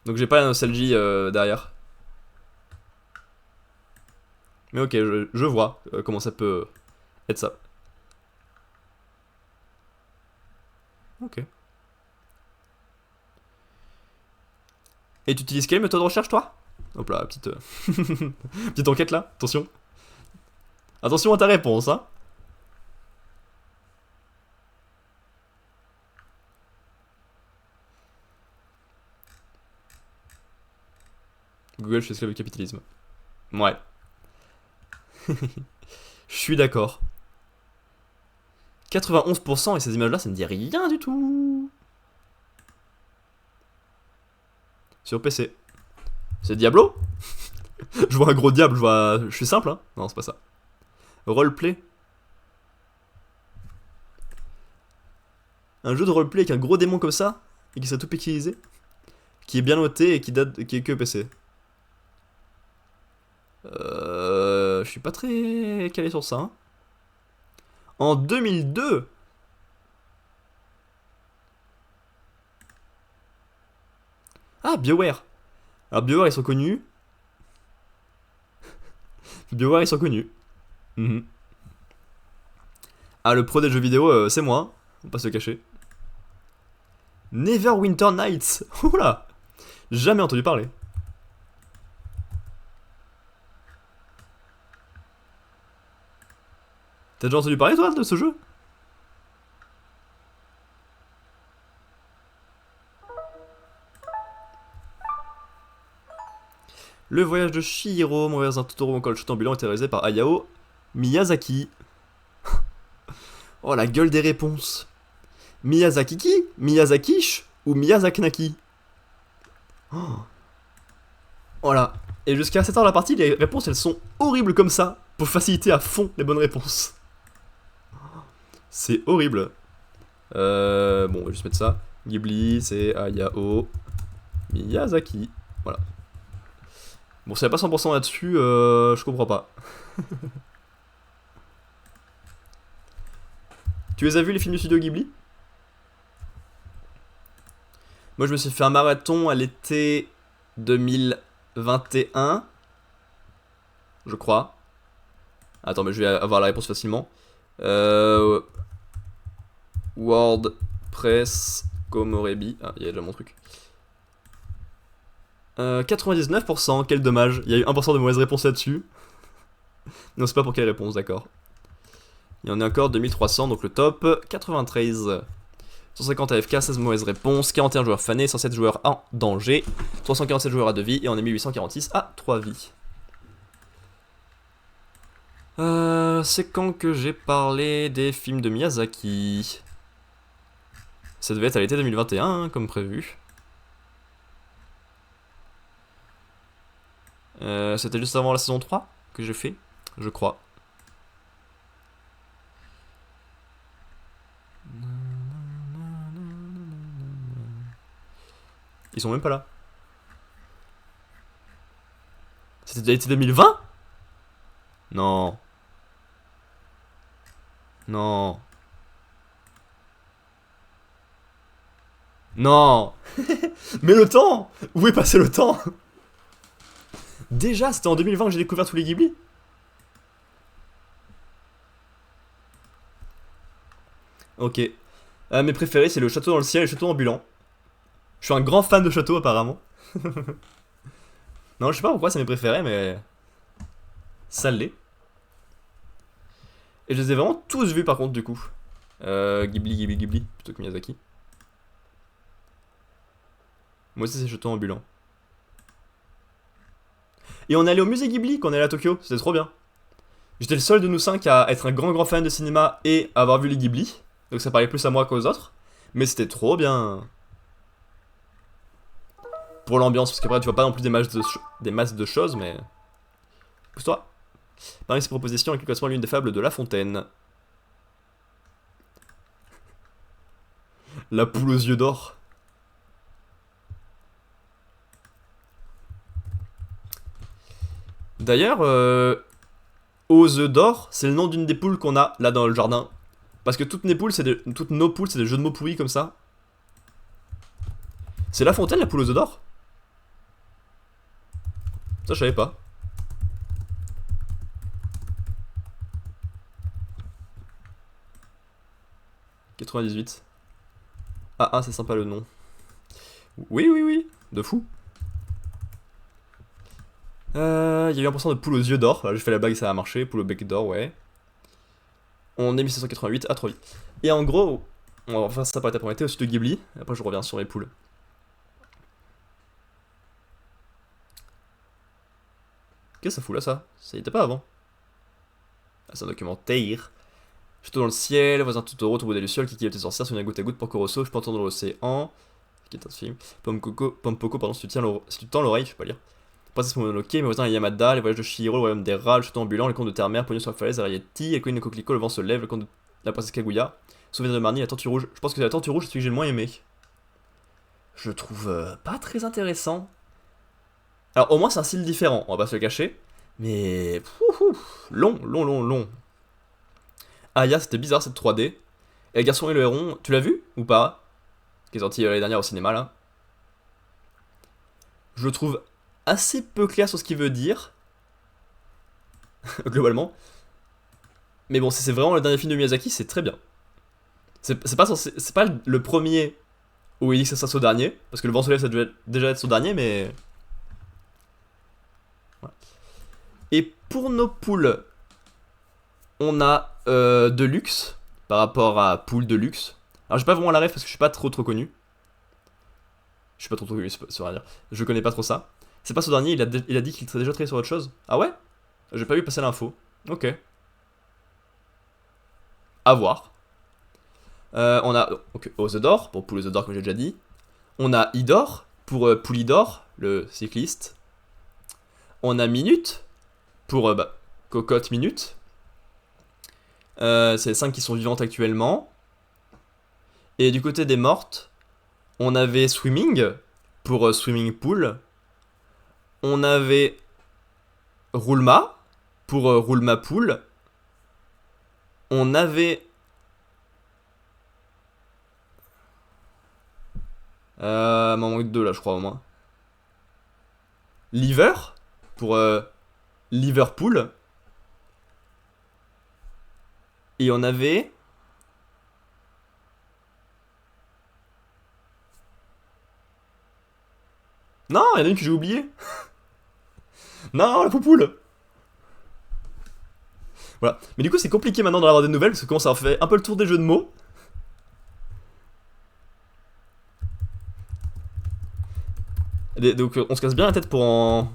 Donc j'ai pas la nostalgie derrière. Mais ok, je vois comment ça peut être ça. Ok. Et tu utilises quelle méthode de recherche toi? Hop là, petite, petite enquête là, attention. Attention à ta réponse, hein. Google fait esclave du capitalisme. Ouais. Je suis d'accord. 91% et ces images là ça ne dit rien du tout. Sur PC. C'est Diablo. Je vois un gros diable, je suis simple hein. Non c'est pas ça. Roleplay. Un jeu de roleplay avec un gros démon comme ça et qui s'est tout pixelisé, qui est bien noté et qui est que PC. Je suis pas très calé sur ça. Hein. En 2002. Ah, BioWare. Alors BioWare ils sont connus. BioWare ils sont connus. Ah, le pro des jeux vidéo, c'est moi. On va pas se le cacher. Neverwinter Nights. Oula. Jamais entendu parler. T'as déjà entendu parler toi de ce jeu? Le voyage de Chihiro, mon voyage d'un Totoro, encore le chute ambulant, était réalisé par Hayao Miyazaki. Oh la gueule des réponses. Miyazaki qui? Miyazakish ou Miyazaknaki? Oh. Voilà. Et jusqu'à cette heure de la partie, les réponses elles sont horribles comme ça, pour faciliter à fond les bonnes réponses. C'est horrible. Bon, on va juste mettre ça. Ghibli, c'est Hayao Miyazaki. Voilà. Bon, si elle pas 100% là-dessus, je comprends pas. Tu les as vus les films du studio Ghibli? Moi, je me suis fait un marathon à l'été 2021. Je crois. Attends, mais je vais avoir la réponse facilement. WordPress Komorebi. Ah, il y a déjà mon truc. 99%, quel dommage. Il y a eu 1% de mauvaises réponses là-dessus. Non, c'est pas pour quelle réponse, d'accord. Il y en a encore 2300, donc le top 93. 150 AFK, 16 mauvaises réponses, 41 joueurs fanés, 107 joueurs en danger, 347 joueurs à 2 vies, et on est 1846 à 3 vies. C'est quand que j'ai parlé des films de Miyazaki? Ça devait être à l'été 2021, hein, comme prévu. C'était juste avant la saison 3 que j'ai fait, je crois. Ils sont même pas là. C'était déjà l'été 2020? Non. Non. Non. Mais le temps! Où est passé le temps? Déjà, c'était en 2020 que j'ai découvert tous les Ghibli. Ok. Mes préférés, c'est le château dans le ciel et le château ambulant. Je suis un grand fan de château, apparemment. Non, je sais pas pourquoi c'est mes préférés, mais... ça l'est. Et je les ai vraiment tous vus, par contre, du coup. Ghibli, plutôt que Miyazaki. Moi aussi, c'est château ambulant. Et on est allé au musée Ghibli quand on est allé à Tokyo, c'était trop bien. J'étais le seul de nous 5 à être un grand fan de cinéma et à avoir vu les Ghibli. Donc ça parlait plus à moi qu'aux autres. Mais c'était trop bien. Pour l'ambiance, parce qu'après tu vois pas non plus des masses de choses, mais... pousse-toi. Parmi ces propositions, avec le classement l'une des fables de La Fontaine. La poule aux yeux d'or. D'ailleurs, aux œufs d'or, c'est le nom d'une des poules qu'on a là dans le jardin. Parce que toutes nos poules, c'est des jeux de mots pourris comme ça. C'est La Fontaine, la poule aux œufs d'or? Ça, je savais pas. « 98. Ah, c'est sympa le nom. Oui, de fou. Il y a eu 1% de poule aux yeux d'or. Voilà, j'ai fait la blague, ça a marché. Poule au bec d'or, ouais. On est 1788 à 3 vies. Et en gros, on va faire ça par étapes. On était au studio Ghibli. Après, je reviens sur les poules. Qu'est-ce que ça fout là, ça? Ça y était pas avant. Ah, c'est un documentaire. Château dans le ciel, voisin Totoro, Tombeau des Lucioles, Kiki et tes sorcières, souviens goutte à goutte, Porco Rosso, je peux entendre l'océan. Qui est un film. Pomme Poco, pardon, si tu tends l'oreille, je peux pas lire. Princesse Mononoke, mes voisins Yamada, les voyages de Chihiro, le royaume des rats, le château ambulant, les contes de terre-mère, Pognon sur la falaise, Arieti, les collines de coquelicot, le vent se lève, le conte de la princesse Kaguya, Souvenir de Marnie, la tortue rouge. Je pense que c'est la tortue rouge, c'est celui que j'ai le moins aimé. Je le trouve pas très intéressant. Alors au moins c'est un style différent, on va pas se le cacher. Mais... long. Aya, c'était bizarre cette 3D. Et le garçon et le héron, tu l'as vu ou pas? Qui est sorti l'année dernière au cinéma là. Je le trouve assez peu clair sur ce qu'il veut dire. Globalement. Mais bon, si c'est vraiment le dernier film de Miyazaki, c'est très bien. C'est pas le premier où il dit que ça sera son dernier. Parce que le vent se lève, ça devait déjà être son dernier, mais... voilà. Et pour nos poules, on a de luxe par rapport à poule de luxe. Alors j'ai pas vraiment la ref parce que je suis pas trop connu. Je suis pas trop connu, ça veut rien dire. Je connais pas trop ça. C'est pas son dernier, il a dit qu'il serait déjà travaillé sur autre chose. Ah ouais? J'ai pas vu passer l'info. Ok. À voir. On a donc, Ozedor, pour Poule Ozedor comme j'ai déjà dit. On a Idor, pour Poulidor, le cycliste. On a Minute, pour Cocotte Minute. C'est les 5 qui sont vivantes actuellement. Et du côté des mortes, on avait Swimming, pour Swimming Pool. On avait Roulma, pour Roulma Pool. On avait... m'en manque 2 là, je crois au moins. Liver, pour Liverpool. Et on avait... non, il y en a une que j'ai oubliée. Non, la poupoule. Voilà. Mais du coup, c'est compliqué maintenant d'en avoir des nouvelles parce que commence à faire un peu le tour des jeux de mots. Donc, on se casse bien la tête pour en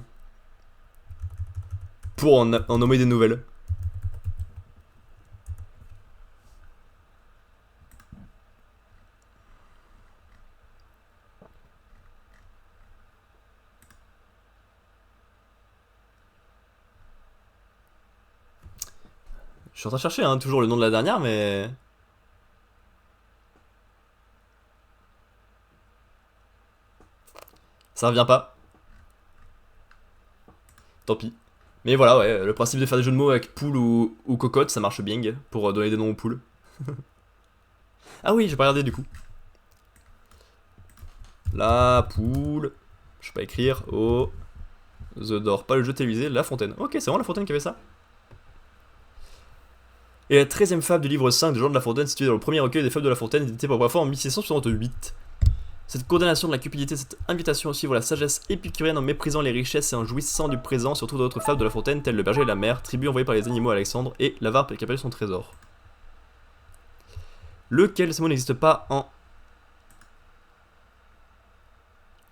nommer des nouvelles. Je suis en train de chercher hein, toujours le nom de la dernière, mais. Ça revient pas. Tant pis. Mais voilà, ouais, le principe de faire des jeux de mots avec poule ou cocotte, ça marche bien pour donner des noms aux poules. Ah oui, j'ai pas regardé du coup. La poule. Je sais pas écrire. Oh. The Door. Pas le jeu télévisé, La Fontaine. Ok, c'est vraiment La Fontaine qui avait ça. Et la 13ème fable du livre 5 de Jean de La Fontaine, située dans le premier recueil des fables de La Fontaine, édité pour la première fois en 1668. Cette condamnation de la cupidité, cette invitation à suivre la sagesse épicurienne en méprisant les richesses et en jouissant du présent, surtout d'autres fables de La Fontaine, telles le berger et la mère, tribut envoyé par les animaux à Alexandre, et l'avare qui a perdu son trésor. Lequel ce mot n'existe pas en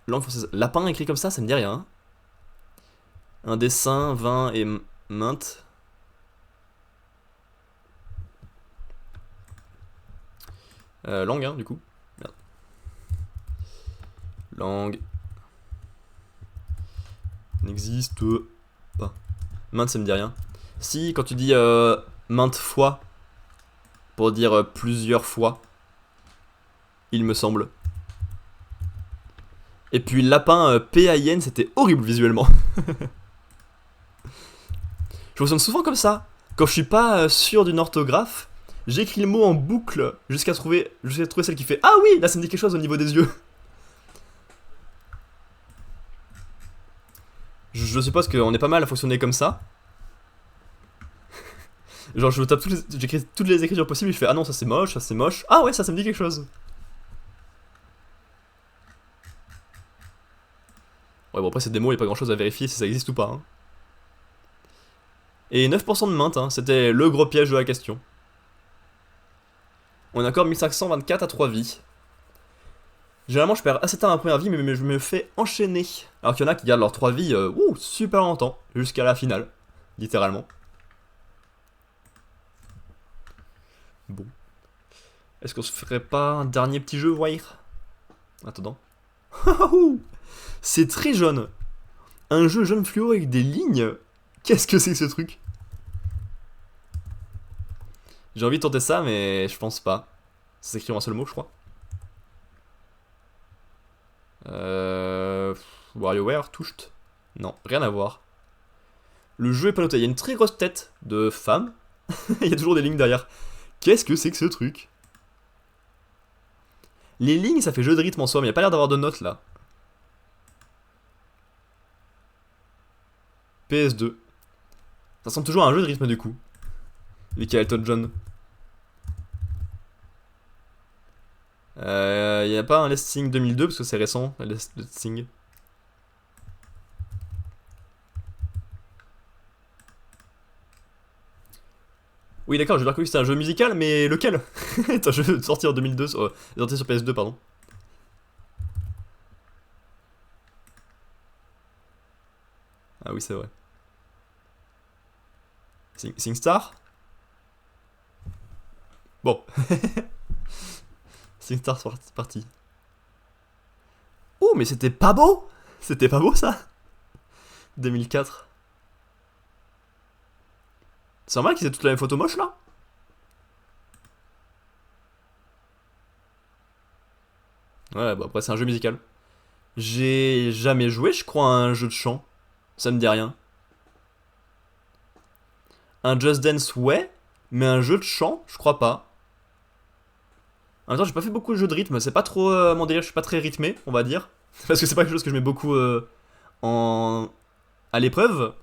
langue française. Lapin écrit comme ça me dit rien. Hein. Un dessin, vin et menthe. Langue, hein, du coup. Merde. Langue. N'existe pas. Maintes, ça me dit rien. Si, quand tu dis maintes fois, pour dire plusieurs fois, il me semble. Et puis lapin PAIN, c'était horrible visuellement. Je me sens souvent comme ça. Quand je suis pas sûr d'une orthographe, j'écris le mot en boucle jusqu'à trouver celle qui fait ah oui, là ça me dit quelque chose au niveau des yeux. Je suppose qu'on est pas mal à fonctionner comme ça. Genre je tape j'écris toutes les écritures possibles et je fais ah non ça c'est moche, ça c'est moche. Ah ouais ça me dit quelque chose. Ouais bon après c'est des mots, il n'y a pas grand chose à vérifier si ça existe ou pas. Hein. Et 9% de mainte, hein, c'était le gros piège de la question. On est encore 1524 à 3 vies. Généralement je perds assez tard ma première vie mais je me fais enchaîner. Alors qu'il y en a qui gardent leurs 3 vies super longtemps, jusqu'à la finale, littéralement. Bon. Est-ce qu'on se ferait pas un dernier petit jeu, voir? Attends. C'est très jaune. Un jeu jaune fluo avec des lignes. Qu'est-ce que c'est que ce truc? J'ai envie de tenter ça, mais je pense pas. Ça s'écrit en un seul mot, je crois. WarioWare, touched. Non, rien à voir. Le jeu est pas noté. Il y a une très grosse tête de femme. Il y a toujours des lignes derrière. Qu'est-ce que c'est que ce truc? Les lignes, ça fait jeu de rythme en soi, mais il n'y a pas l'air d'avoir de notes là. PS2. Ça ressemble toujours à un jeu de rythme du coup. Vu qu'il y a Elton John. Il n'y a pas un Let's Sing 2002 parce que c'est récent, Let's Sing. Oui d'accord, j'ai bien compris que c'était un jeu musical, mais lequel? C'est un jeu sorti en 2002, sorti sur PS2 pardon. Ah oui c'est vrai. SingStar? Bon. SingStar c'est parti. Oh mais c'était pas beau! C'était pas beau ça? 2004. C'est normal qu'ils aient toutes la même photo moche là? Ouais, bah après c'est un jeu musical. J'ai jamais joué, je crois, à un jeu de chant. Ça me dit rien. Un Just Dance, ouais, mais un jeu de chant, je crois pas. En même temps, j'ai pas fait beaucoup de jeux de rythme, c'est pas trop mon délire, je suis pas très rythmé, on va dire. Parce que c'est pas quelque chose que je mets beaucoup en... à l'épreuve.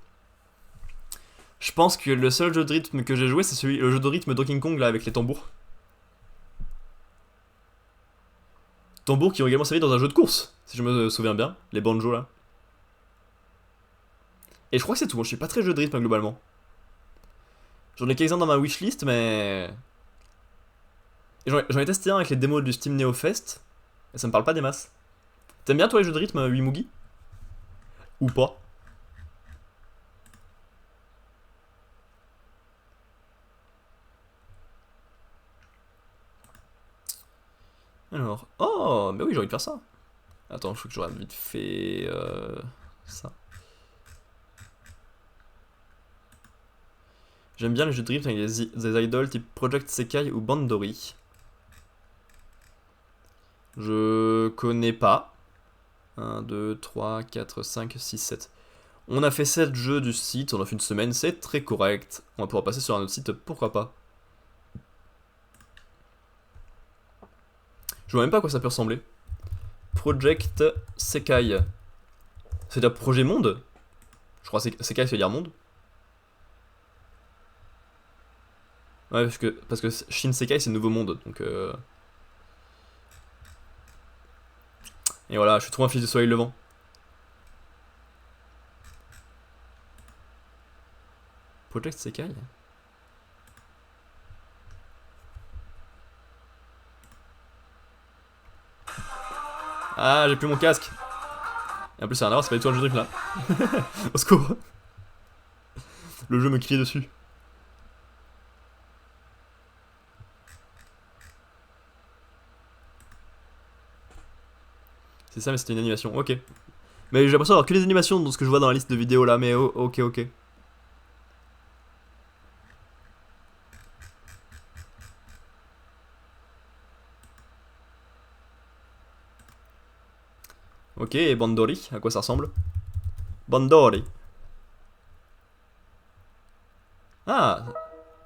Je pense que le seul jeu de rythme que j'ai joué, c'est le jeu de rythme Donkey Kong là avec les tambours. Tambours qui ont également servi dans un jeu de course, si je me souviens bien, les banjos là. Et je crois que c'est tout, je suis pas très jeu de rythme globalement. J'en ai quelques-uns dans ma wishlist, mais... Et j'en ai testé un avec les démos du Steam Neo Fest, et ça me parle pas des masses. T'aimes bien toi les jeux de rythme, Wimugi? Ou pas? Alors... Oh, mais oui, j'ai envie de faire ça. Attends, je faut que je regarde vite fait... ça. J'aime bien les jeux de rythme avec des idoles type Project Sekai ou Bandori. Je connais pas. 1, 2, 3, 4, 5, 6, 7. On a fait 7 jeux du site, on a fait une semaine, c'est très correct. On va pouvoir passer sur un autre site, pourquoi pas. Je vois même pas à quoi ça peut ressembler. Project Sekai. C'est-à-dire projet monde? Je crois que Sekai ça veut dire monde. Ouais, parce que Shin Sekai c'est nouveau monde, donc Et voilà, je suis trop un fils du soleil levant. Project Sekai? Ah, j'ai plus mon casque. Et en plus, c'est un erreur, c'est pas du tout un jeu de rythme là. Au secours. Le jeu me criait dessus. C'est ça, mais c'était une animation, ok. Mais j'ai l'impression d'avoir que les animations dans ce que je vois dans la liste de vidéos là, mais ok, ok. Ok, et Bandori, à quoi ça ressemble? Bandori. Ah,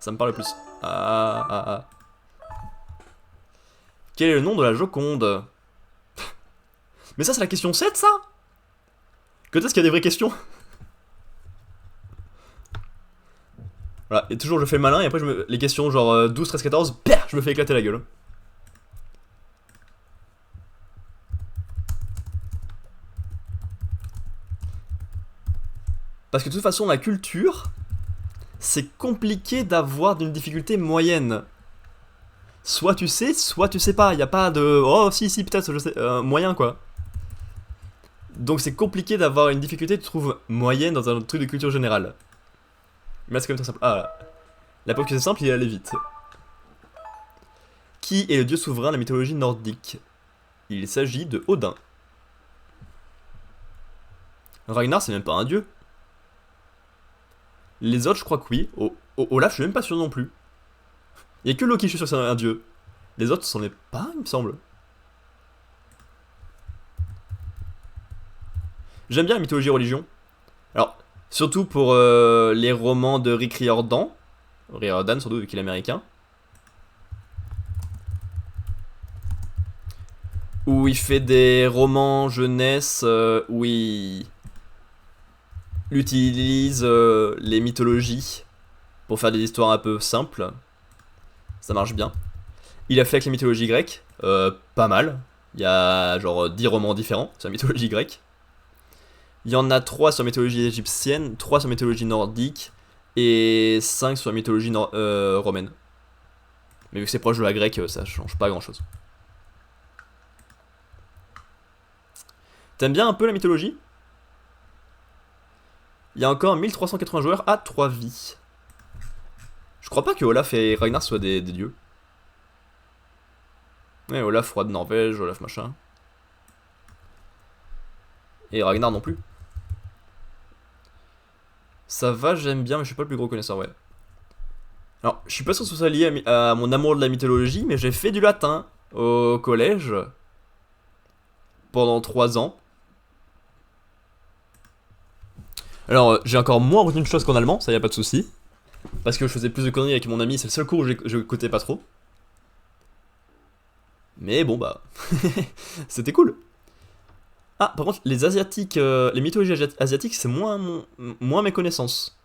ça me parle plus. Ah. Quel est le nom de la Joconde? Mais ça, c'est la question 7, ça? Quand est-ce qu'il y a des vraies questions? Voilà, et toujours je fais le malin, et après les questions genre 12, 13, 14, je me fais éclater la gueule. Parce que de toute façon, la culture, c'est compliqué d'avoir d'une difficulté moyenne. Soit tu sais, soit tu sais pas. Y a pas de oh si peut-être je sais moyen quoi. Donc c'est compliqué d'avoir une difficulté, tu trouves moyenne dans un truc de culture générale. Mais c'est quand même très simple. Ah, la preuve que c'est simple, il est allé vite. Qui est le dieu souverain de la mythologie nordique? Il s'agit de Odin. Ragnar, c'est même pas un dieu. Les autres, je crois que oui. Olaf, je suis même pas sûr non plus. Il y a que Loki, je suis sûr que c'est un dieu. Les autres, c'en est pas, il me semble. J'aime bien la mythologie religion. Alors, surtout pour les romans de Rick Riordan. Riordan, surtout, vu qu'il est américain. Où il fait des romans jeunesse, où il utilise les mythologies pour faire des histoires un peu simples. Ça marche bien. Il a fait avec la mythologie grecque, pas mal. Il y a genre 10 romans différents sur la mythologie grecque. Il y en a 3 sur la mythologie égyptienne, 3 sur la mythologie nordique, et 5 sur la mythologie romaine. Mais vu que c'est proche de la grecque, ça change pas grand chose. T'aimes bien un peu la mythologie? Il y a encore 1380 joueurs à 3 vies. Je crois pas que Olaf et Ragnar soient des dieux. Ouais, Olaf, roi de Norvège, Olaf machin. Et Ragnar non plus. Ça va, j'aime bien, mais je suis pas le plus gros connaisseur, ouais. Alors, je suis pas sûr que ce soit lié à mon amour de la mythologie, mais j'ai fait du latin au collège pendant 3 ans. Alors, j'ai encore moins retenu de choses qu'en allemand, ça y a pas de souci. Parce que je faisais plus de conneries avec mon ami, c'est le seul cours où je écoutais pas trop. Mais bon, bah. C'était cool. Ah, par contre, les asiatiques, les mythologies asiatiques, c'est moins mes connaissances.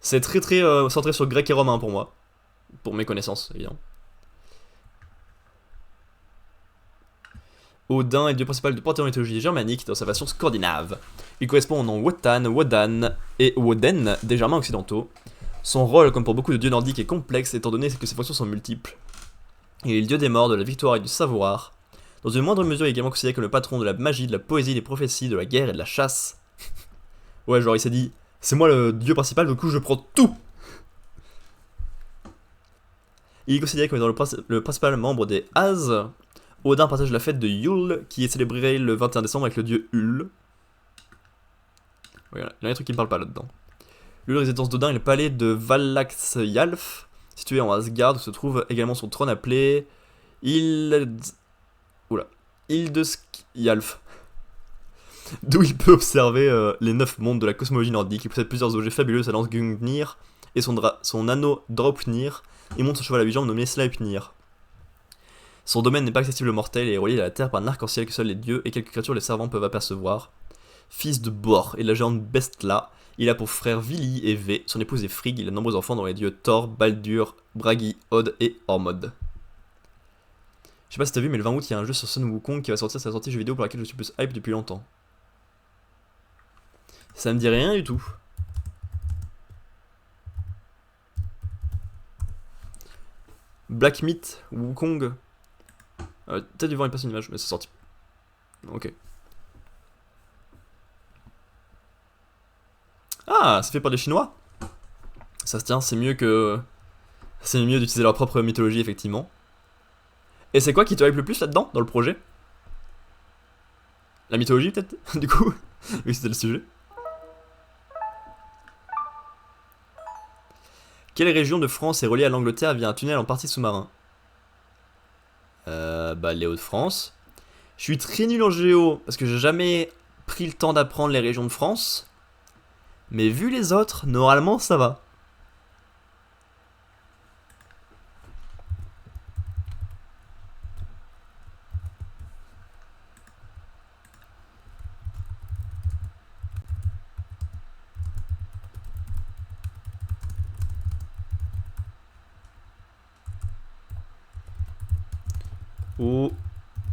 C'est très centré sur grec et romain pour moi. Pour mes connaissances, évidemment. Odin est le dieu principal de panthéon mythologie germanique dans sa version scandinave. Il correspond au nom Wotan, Wodan et Woden des Germains occidentaux. Son rôle, comme pour beaucoup de dieux nordiques, est complexe étant donné que ses fonctions sont multiples. Il est le dieu des morts, de la victoire et du savoir. Dans une moindre mesure, il est également considéré comme le patron de la magie, de la poésie, des prophéties, de la guerre et de la chasse. Ouais, genre il s'est dit, c'est moi le dieu principal, du coup je prends tout. Il est considéré comme étant le principal membre des As. Odin partage la fête de Yule, qui est célébrée le 21 décembre avec le dieu Hul. Voilà, il y a des trucs qui me parlent pas là-dedans. Lieu de résidence d'Odin est le palais de Valaxjalf, situé en Asgard, où se trouve également son trône appelé Hildeskjalf, d'où il peut observer les 9 mondes de la cosmologie nordique. Il possède plusieurs objets fabuleux, sa lance Gungnir et son anneau Draupnir, et monte son cheval à 8 jambes nommé Sleipnir. Son domaine n'est pas accessible aux mortels et est relié à la terre par un arc-en-ciel que seuls les dieux et quelques créatures les servants peuvent apercevoir. Fils de Bor et de la géante Bestla, il a pour frères Vili et Ve, son épouse est Frigg, il a de nombreux enfants dont les dieux Thor, Baldur, Bragi, Od et Ormod. Je sais pas si t'as vu, mais le 20 août, il y a un jeu sur Sun Wukong qui va sortir, c'est la sortie jeu vidéo pour laquelle je suis plus hype depuis longtemps. Ça me dit rien du tout. Black Myth, Wukong. Peut-être du voir une personne image, mais c'est sorti. Ok. Ah, c'est fait par des Chinois. Ça se tient, c'est mieux que... C'est mieux d'utiliser leur propre mythologie, effectivement. Et c'est quoi qui te hype le plus là-dedans, dans le projet? La mythologie, peut-être, du coup? Oui, c'était le sujet. Quelle région de France est reliée à l'Angleterre via un tunnel en partie sous-marin? Bah, les Hauts-de-France. Je suis très nul en géo, parce que j'ai jamais pris le temps d'apprendre les régions de France. Mais vu les autres, normalement, ça va.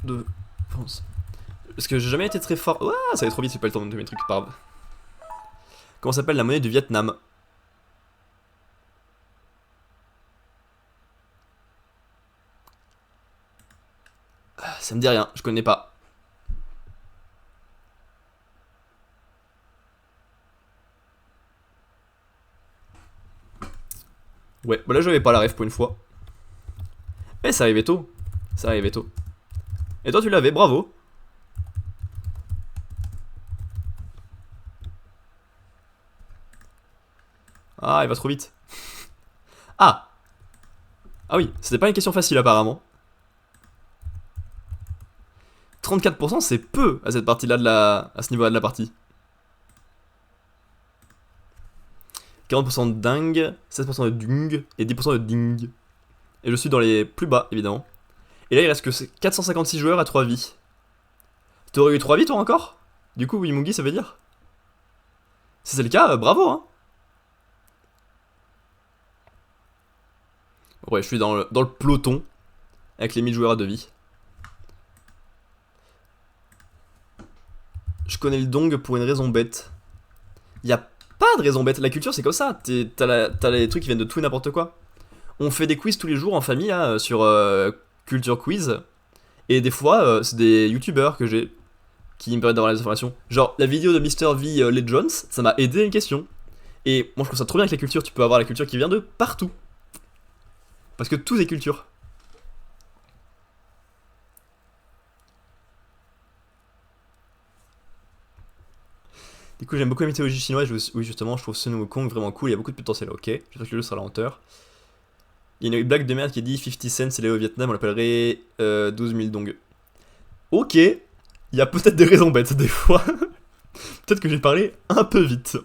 De France. Parce que j'ai jamais été très fort. Ouah, ça va être trop vite, c'est pas le temps de mes trucs, pas grave. Comment s'appelle la monnaie du Vietnam? Ça me dit rien, je connais pas. Ouais, bah là j'avais pas la ref pour une fois. Eh, ça arrivait tôt. Ça arrivait tôt. Et toi tu l'avais, bravo. Ah, il va trop vite. Ah. Ah oui, c'était pas une question facile apparemment. 34% c'est peu à cette partie-là de la... à ce niveau-là de la partie. 40% de dingue, 16% de dung et 10% de ding. Et je suis dans les plus bas, évidemment. Et là, il reste que 456 joueurs à 3 vies. T'aurais eu 3 vies, toi, encore? Du coup, Wimungi, ça veut dire? Si c'est le cas, bravo, hein. Ouais, je suis dans le peloton, avec les 1000 joueurs à 2 vies. Je connais le dong pour une raison bête. Y a pas de raison bête, la culture, c'est comme ça. T'as les trucs qui viennent de tout et n'importe quoi. On fait des quiz tous les jours en famille, là, sur Culture Quiz. Et des fois, c'est des youtubeurs que j'ai qui me permettent d'avoir les informations. Genre, la vidéo de Mr. V Legends, ça m'a aidé à une question. Et moi, je trouve ça trop bien avec la culture. Tu peux avoir la culture qui vient de partout. Parce que tout est culture. Du coup, j'aime beaucoup la mythologie chinoise. Oui, justement, je trouve Sun Wukong vraiment cool. Il y a beaucoup de potentiel. Ok, j'espère que le jeu sera à la hauteur. Il y a une blague de merde qui dit 50 cents, c'est là au Vietnam, on l'appellerait 12 000 dong. Ok, il y a peut-être des raisons bêtes des fois. Peut-être que j'ai parlé un peu vite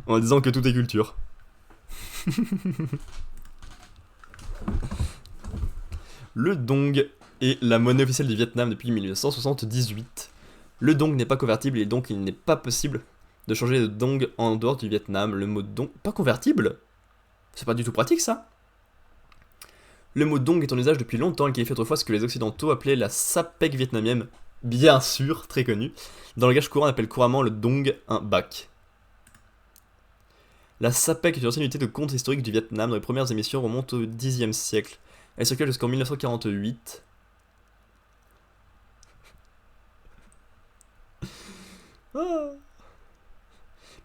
en disant que tout est culture. Le dong est la monnaie officielle du Vietnam depuis 1978. Le dong n'est pas convertible et donc il n'est pas possible de changer de dong en dehors du Vietnam. Le mot dong... Pas convertible? C'est pas du tout pratique ça. Le mot dong est en usage depuis longtemps et qualifie autrefois ce que les occidentaux appelaient la sapèque vietnamienne. bien sûr, très connu. Dans le langage courant, on appelle couramment le dong un bac. La SAPEC est une ancienne unité de compte historique du Vietnam. Dans les premières émissions, remonte au Xe siècle. Elle circule jusqu'en 1948. Ah.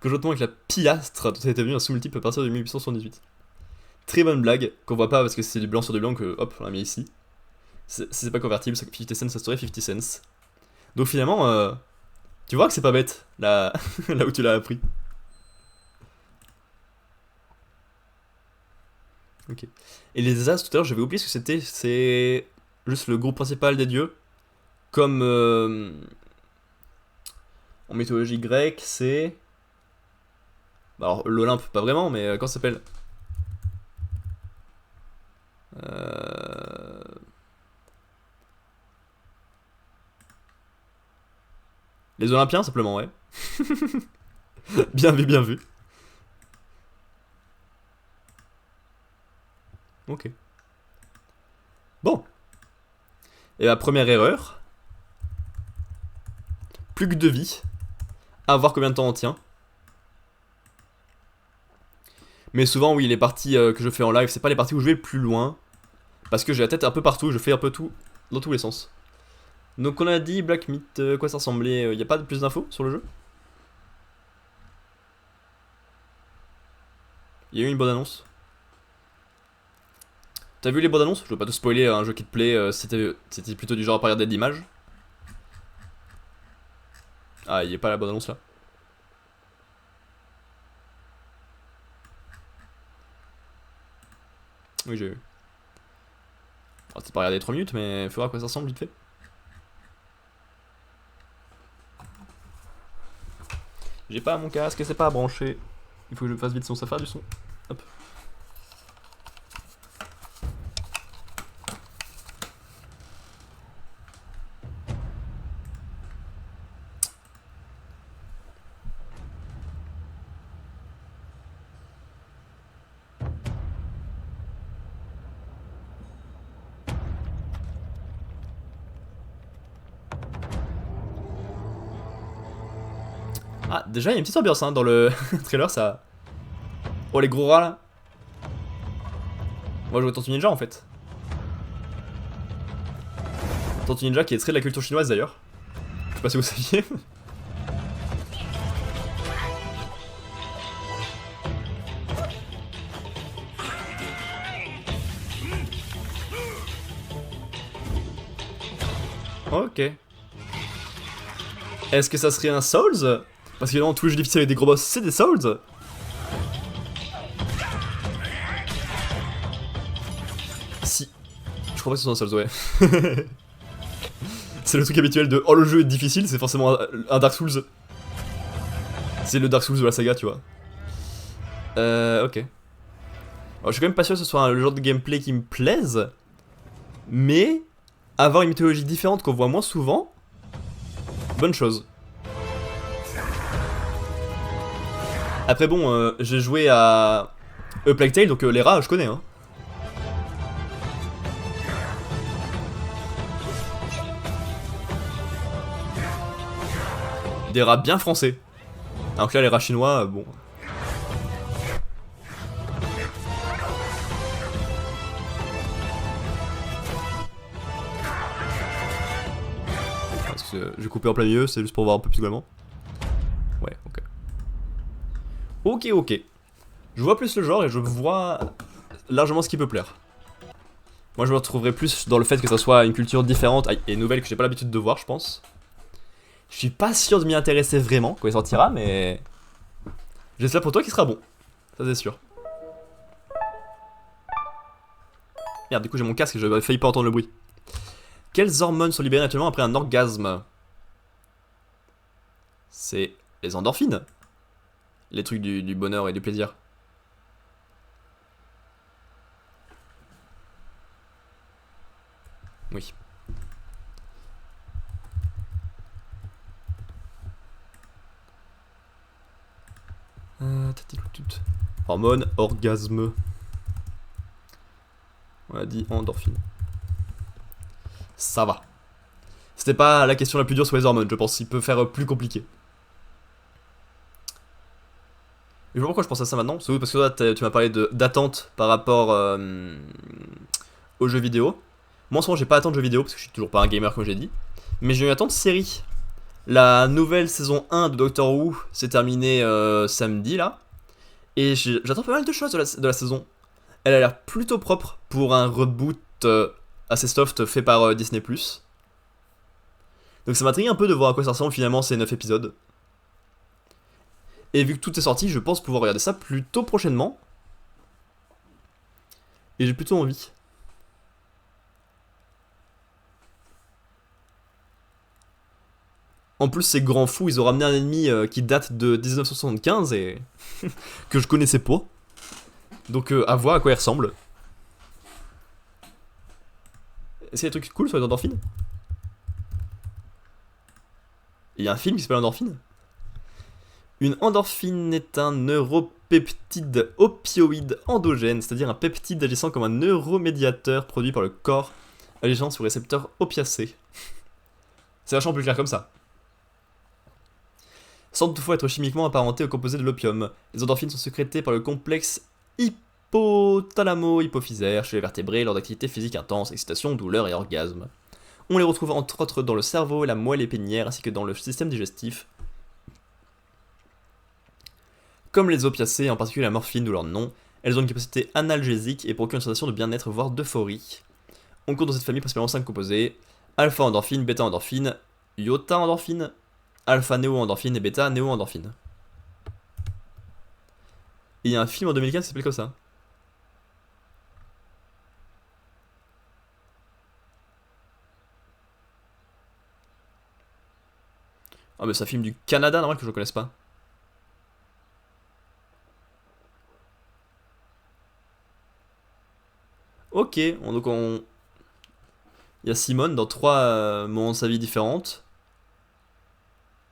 Conjointement avec la piastre, dont elle est devenue un sous-multiple à partir de 1878. Très bonne blague, qu'on voit pas parce que c'est du blanc sur du blanc que, hop, on l'a mis ici. C'est pas convertible, 50 cents, ça serait 50 cents. Donc finalement, tu vois que c'est pas bête, là, là où tu l'as appris. Ok. Et les As, tout à l'heure, j'avais oublié ce que c'était. C'est juste le groupe principal des dieux. Comme en mythologie grecque, c'est... Alors, l'Olympe, pas vraiment, mais comment ça s'appelle Les Olympiens, simplement, ouais. Bien vu, bien vu. Ok. Bon. Et la première erreur. Plus que 2 vies. À voir combien de temps on tient. Mais souvent, oui, les parties que je fais en live, c'est pas les parties où je vais le plus loin. Parce que j'ai la tête un peu partout, je fais un peu tout dans tous les sens. Donc on a dit Black Myth, quoi ça ressemblait. Y a pas de plus d'infos sur le jeu? Il y a eu une bonne annonce. T'as vu les bonnes annonces? Je veux pas te spoiler un jeu qui te plaît, c'était plutôt du genre à pas regarder d'image. Ah, il est pas la bonne annonce là. Oui, j'ai vu. Oh, t'as pas regardé 3 minutes, mais faut voir à quoi ça ressemble vite fait. J'ai pas mon casque et c'est pas branché. Il faut que je fasse vite son, ça fait du son. Hop. Ah, déjà, il y a une petite ambiance hein, dans le trailer, ça. Oh, les gros rats là. Moi, je vois Tortue Ninja en fait. Tortue Ninja qui est très de la culture chinoise d'ailleurs. Je sais pas si vous saviez. Ok. Est-ce que ça serait un Souls? Parce que non, tous les jeux difficiles avec des gros boss, c'est des Souls. Si. Je crois pas que ce soit un Souls, ouais. C'est le truc habituel de oh le jeu est difficile, c'est forcément un Dark Souls. C'est le Dark Souls de la saga, tu vois. Ok. Alors, je suis quand même pas sûr que ce soit le genre de gameplay qui me plaise. Mais avoir une mythologie différente qu'on voit moins souvent, bonne chose. Après bon, j'ai joué à A Plague Tale, donc les rats, je connais. Hein. Des rats bien français. Alors que là, les rats chinois, bon. Parce que j'ai coupé en plein milieu, c'est juste pour voir un peu plus globalement. Ouais, ok. Ok. Je vois plus le genre et je vois largement ce qui peut plaire. Moi, je me retrouverais plus dans le fait que ça soit une culture différente et nouvelle que j'ai pas l'habitude de voir, je pense. Je suis pas sûr de m'y intéresser vraiment quand il sortira, mais j'espère pour toi qu'il sera bon. Ça, c'est sûr. Merde, du coup, j'ai mon casque et j'avais failli pas entendre le bruit. Quelles hormones sont libérées naturellement après un orgasme? C'est les endorphines. Les trucs du bonheur et du plaisir. Oui. Hormones, orgasme. On a dit endorphine. Ça va. C'était pas la question la plus dure sur les hormones, je pense. Il peut faire plus compliqué. Et je vois pourquoi je pense à ça maintenant. C'est parce que là, tu m'as parlé d'attente par rapport aux jeux vidéo. Moi, en ce moment, j'ai pas d'attente de jeux vidéo parce que je suis toujours pas un gamer, comme j'ai dit. Mais j'ai une attente série. La nouvelle saison 1 de Doctor Who s'est terminée samedi là. Et j'attends pas mal de choses de la saison. Elle a l'air plutôt propre pour un reboot assez soft fait par Disney+. Donc ça m'intrigue un peu de voir à quoi ça ressemble finalement ces 9 épisodes. Et vu que tout est sorti, je pense pouvoir regarder ça plutôt prochainement. Et j'ai plutôt envie. En plus, ces grands fous, ils ont ramené un ennemi qui date de 1975 et que je connaissais pas. Donc à voir à quoi il ressemble. Est-ce qu'il y a des trucs cool sur les endorphines? Il y a un film qui s'appelle Endorphine. Une endorphine est un neuropeptide opioïde endogène, c'est-à-dire un peptide agissant comme un neuromédiateur produit par le corps, agissant sur récepteurs opiacés. C'est vachement plus clair comme ça. Sans toutefois être chimiquement apparenté au composé de l'opium. Les endorphines sont sécrétées par le complexe hypothalamo-hypophysaire chez les vertébrés lors d'activités physiques intenses, excitation, douleur et orgasme. On les retrouve entre autres dans le cerveau, la moelle épinière ainsi que dans le système digestif. Comme les opiacés, en particulier la morphine d'où leur nom, elles ont une capacité analgésique et procurent une sensation de bien-être voire d'euphorie. On compte dans cette famille principalement 5 composés: alpha-endorphine, bêta-endorphine, iota-endorphine, alpha-néo-endorphine et bêta-néo-endorphine. Et il y a un film en 2015 qui s'appelle comme ça. Ah mais c'est un film du Canada, normal que je ne connaisse pas. Ok, donc on... Il y a Simone dans 3 moments de sa vie différentes.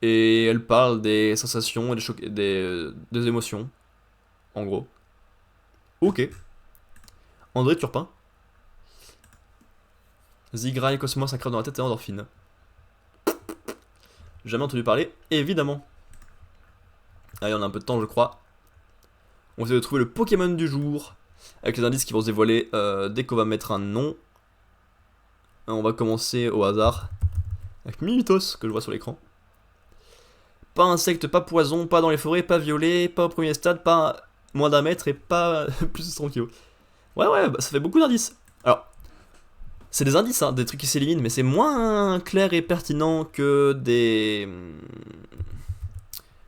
Et elle parle des sensations et des émotions, en gros. Ok. André Turpin. Zigra et Cosmos, un crève dans la tête et endorphine. Jamais entendu parler, évidemment. Allez, on a un peu de temps, je crois. On va essayer de trouver le Pokémon du jour. Avec les indices qui vont se dévoiler dès qu'on va mettre un nom. On va commencer au hasard. Avec Mimitos, que je vois sur l'écran. Pas insecte, pas poison, pas dans les forêts, pas violet, pas au premier stade, pas moins d'un mètre et pas plus de 100 kilos. Ouais, bah, ça fait beaucoup d'indices. Alors, c'est des indices, hein, des trucs qui s'éliminent, mais c'est moins clair et pertinent que des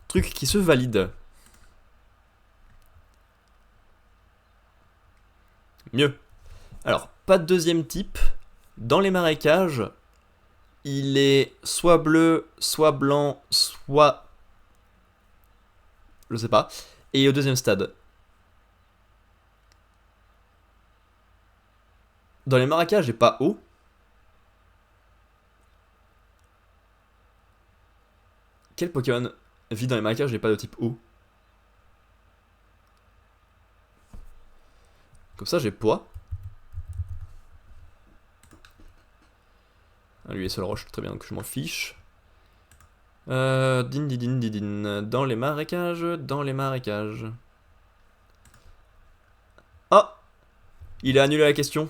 trucs qui se valident. Mieux. Alors, pas de deuxième type. Dans les marécages, il est soit bleu, soit blanc, soit... Je sais pas. Et au deuxième stade. Dans les marécages, et pas haut. Quel Pokémon vit dans les marécages et pas de type eau? Comme ça, j'ai poids. Ah, lui est seul roche, très bien, donc je m'en fiche. Din din din din din. Dans les marécages, dans les marécages. Ah! Il a annulé la question.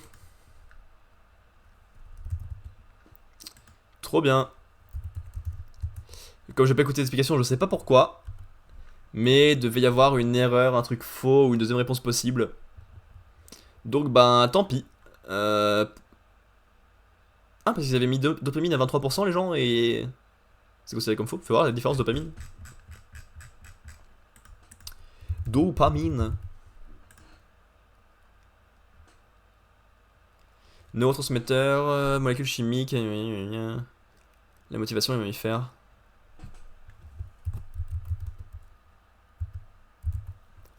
Trop bien. Comme j'ai pas écouté l'explication, je sais pas pourquoi. Mais devait y avoir une erreur, un truc faux ou une deuxième réponse possible. Donc ben tant pis. Ah, parce qu'ils avaient mis dopamine à 23% les gens et... C'est considéré comme faux. Faut voir la différence de dopamine. Dopamine. Neurotransmetteur, molécules chimiques, la motivation, les mammifères.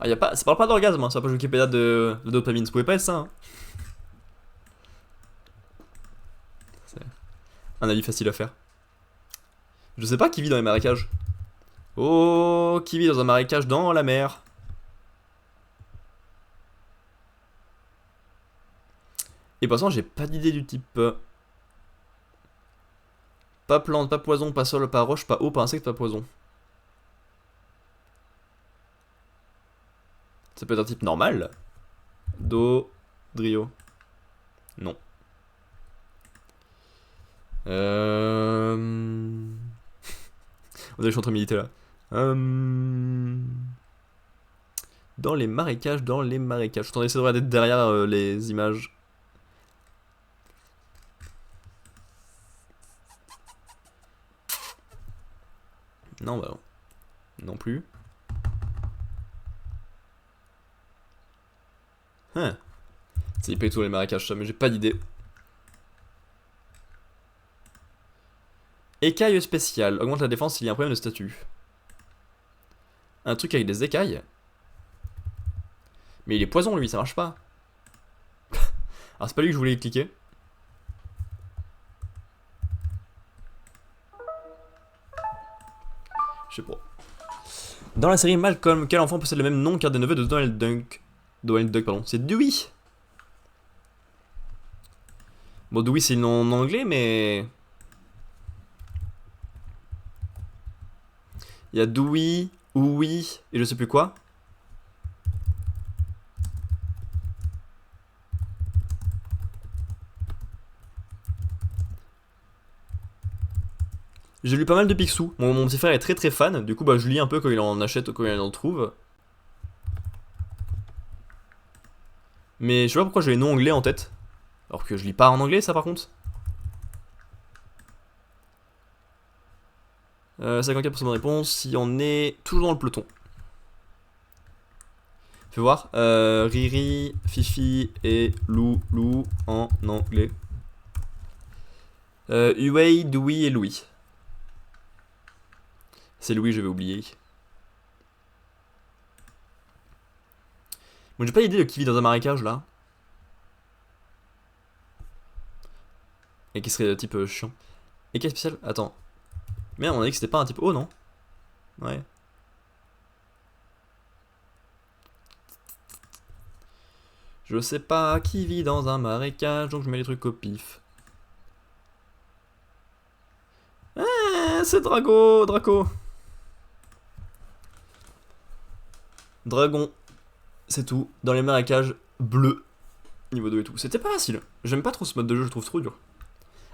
Ah, y a pas, ça parle pas d'orgasme, hein, ça pas Wikipédia de dopamine, ça pouvait pas être ça. Hein. C'est un avis facile à faire. Je sais pas qui vit dans les marécages. Oh, qui vit dans un marécage dans la mer? Et pour l'instant, j'ai pas d'idée du type. Pas plante, pas poison, pas sol, pas roche, pas eau, pas insecte, pas poison. Ça peut être un type normal. Dodrio. Non. On dirait que je suis en train de militer là. Dans les marécages, dans les marécages. Je suis en train d'essayer de regarder derrière les images. Non, bah non. Non plus. Hein. C'est pas du tout les marécages ça, mais j'ai pas d'idée. Écaille spéciale. Augmente la défense s'il y a un problème de statut. Un truc avec des écailles. Mais il est poison lui, ça marche pas. Alors c'est pas lui que je voulais cliquer. Je sais pas. Dans la série Malcolm, quel enfant possède le même nom qu'un des neveux de Donald Duck? Donald Duck, pardon. C'est Dewey. Bon, Dewey c'est le nom en anglais, mais... Il y a Dewey, Ouï, et je sais plus quoi. J'ai lu pas mal de Picsou. Mon petit frère est très fan. Du coup, bah, je lis un peu quand il en achète ou quand il en trouve. Mais je sais pas pourquoi j'ai les noms anglais en tête. Alors que je lis pas en anglais, ça par contre. 54% de réponse. Si on est toujours dans le peloton. Fais voir. Riri, Fifi et Lou en anglais. Uwei, Dewey et Louis. C'est Louis, je vais oublier. Bon, j'ai pas idée de qui vit dans un marécage là. Et qui serait type chiant. Et quel spécial? Attends. Merde, on a dit que c'était pas un type O, non? Ouais. Je sais pas qui vit dans un marécage, donc je mets les trucs au pif. C'est Draco. Dragon. C'est tout. Dans les marécages bleus. Niveau 2 et tout. C'était pas facile. J'aime pas trop ce mode de jeu, je le trouve trop dur.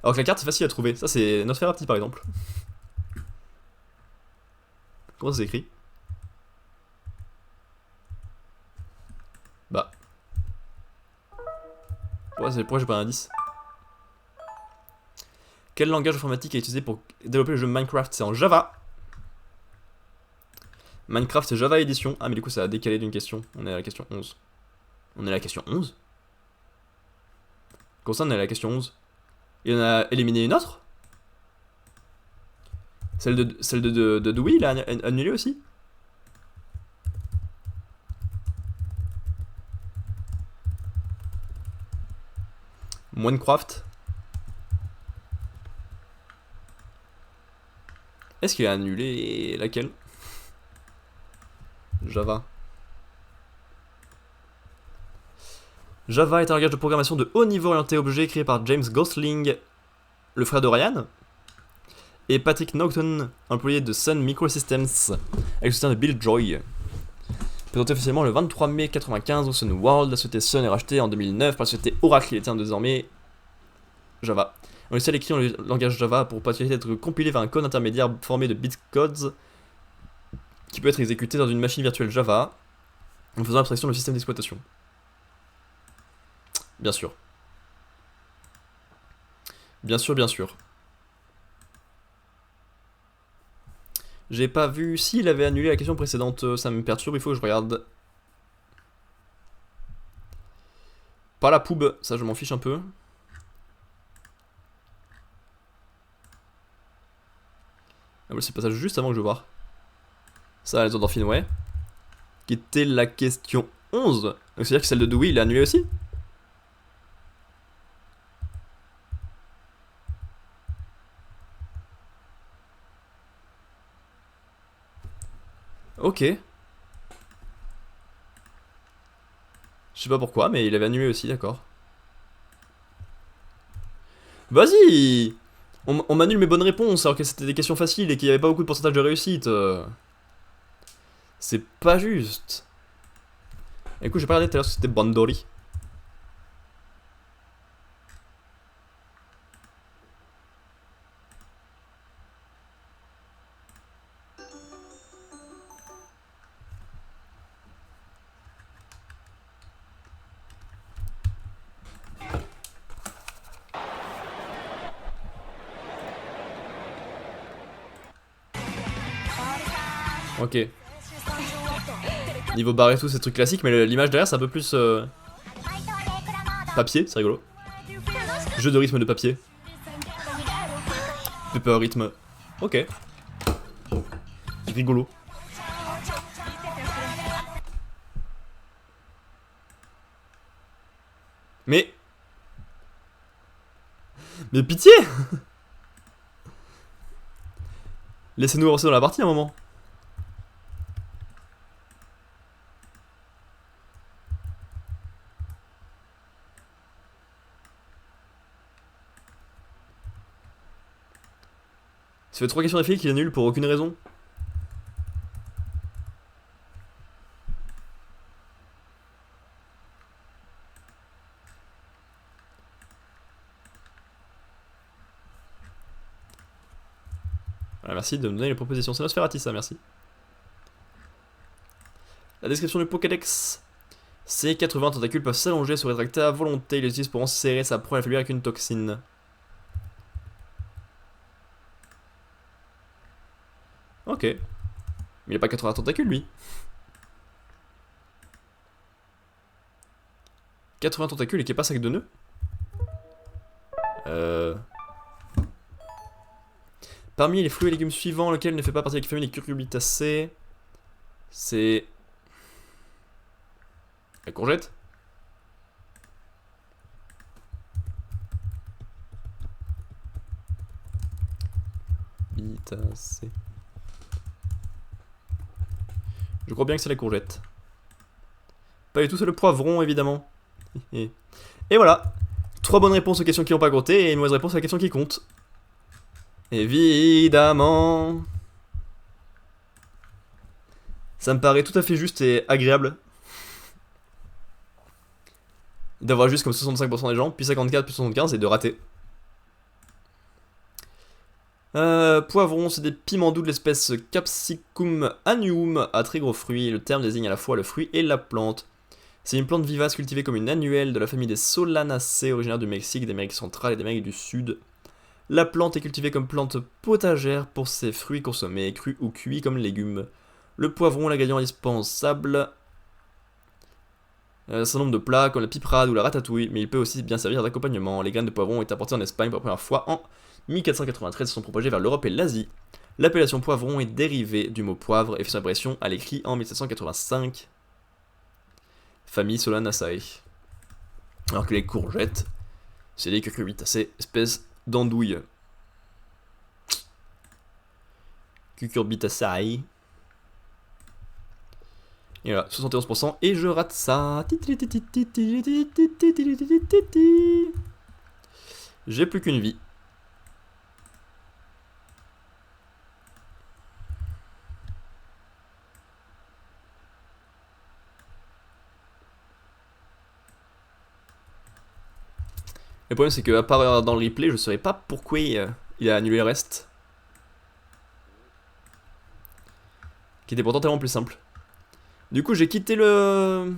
Alors que la carte c'est facile à trouver. Ça c'est Nosferatu par exemple. Comment ça s'écrit? Bah. Ouais, pourquoi j'ai pas un indice? Quel langage informatique est utilisé pour développer le jeu Minecraft? C'est en Java. Minecraft c'est Java Edition. Ah mais du coup ça a décalé d'une question. On est à la question 11. On est à la question 11? Comme ça on est à la question 11. Il en a éliminé une autre? Celle de Dewey, il a annulé aussi? Minecraft. Est-ce qu'il a annulé laquelle? Java. Java est un langage de programmation de haut niveau orienté objet créé par James Gosling, le frère de Ryan, et Patrick Naughton, employé de Sun Microsystems, avec le soutien de Bill Joy. Présenté officiellement le 23 mai 1995 au Sun World, la société Sun est rachetée en 2009 par la société Oracle, il est désormais Java. On essaie d'écrire le langage Java pour possibilité d'être compilé vers un code intermédiaire formé de bitcodes qui peut être exécuté dans une machine virtuelle Java en faisant abstraction du système d'exploitation. Bien sûr. Bien sûr. J'ai pas vu s'il avait annulé la question précédente, ça me perturbe, il faut que je regarde. Pas la poube, ça je m'en fiche un peu. Ah ouais, c'est le passage juste avant que je vois. Ça, les endorphines, ouais. Qui était la question 11. Donc c'est-à-dire que celle de Dewey, il a annulé aussi? Ok. Je sais pas pourquoi, mais il avait annulé aussi, d'accord. Vas-y! On m'annule mes bonnes réponses alors que c'était des questions faciles et qu'il n'y avait pas beaucoup de pourcentage de réussite. C'est pas juste. Écoute, j'ai pas regardé tout à l'heure si c'était Bandori. Ok. Niveau barre et tout, c'est truc classique, mais l'image derrière c'est un peu plus papier, c'est rigolo. Jeu de rythme de papier. Pepper rythme. Ok. Rigolo. Mais... Mais pitié. Laissez-nous avancer dans la partie un moment. Ça fait 3 questions d'affilée qu'il annule pour aucune raison. Voilà, merci de me donner les propositions. C'est Nosferatu ça, merci. La description du Pokédex. Ces 80 tentacules peuvent s'allonger, se rétracter à volonté. Ils les utilisent pour enserrer sa proie et l'affaiblir avec une toxine. Ok. Mais il a pas 80 tentacules lui. 80 tentacules et qui est pas sac de nœuds. Parmi les fruits et légumes suivants, lequel ne fait pas partie de la famille des cucurbitacées? C'est... la courgette. Bitacées. Je crois bien que c'est la courgette. Pas du tout, c'est le poivron, évidemment. Et voilà. 3 bonnes réponses aux questions qui n'ont pas compté et une mauvaise réponse à la question qui compte. Évidemment. Ça me paraît tout à fait juste et agréable d'avoir juste comme 65% des gens, puis 54, puis 75 et de rater. Poivron, c'est des piments doux de l'espèce Capsicum annuum à très gros fruits. Le terme désigne à la fois le fruit et la plante. C'est une plante vivace cultivée comme une annuelle de la famille des Solanacées, originaire du Mexique, d'Amérique centrale et d'Amérique du Sud. La plante est cultivée comme plante potagère pour ses fruits consommés crus ou cuits comme légumes. Le poivron est l'ingrédient indispensable un certain nombre de plats comme la piperade ou la ratatouille, mais il peut aussi bien servir d'accompagnement. Les graines de poivron ont été importées en Espagne pour la première fois en 1493 et sont propagées vers l'Europe et l'Asie. L'appellation poivron est dérivée du mot poivre et fait son apparition à l'écrit en 1785. Famille Solanaceae. Alors que les courgettes, c'est des cucurbitacées, espèce d'andouille. Cucurbitacées. Et voilà, 71%, et je rate ça. J'ai plus qu'une vie. Le problème c'est que à part dans le replay, je saurais pas pourquoi il a annulé le reste. Qui était pourtant tellement plus simple. Du coup j'ai quitté le...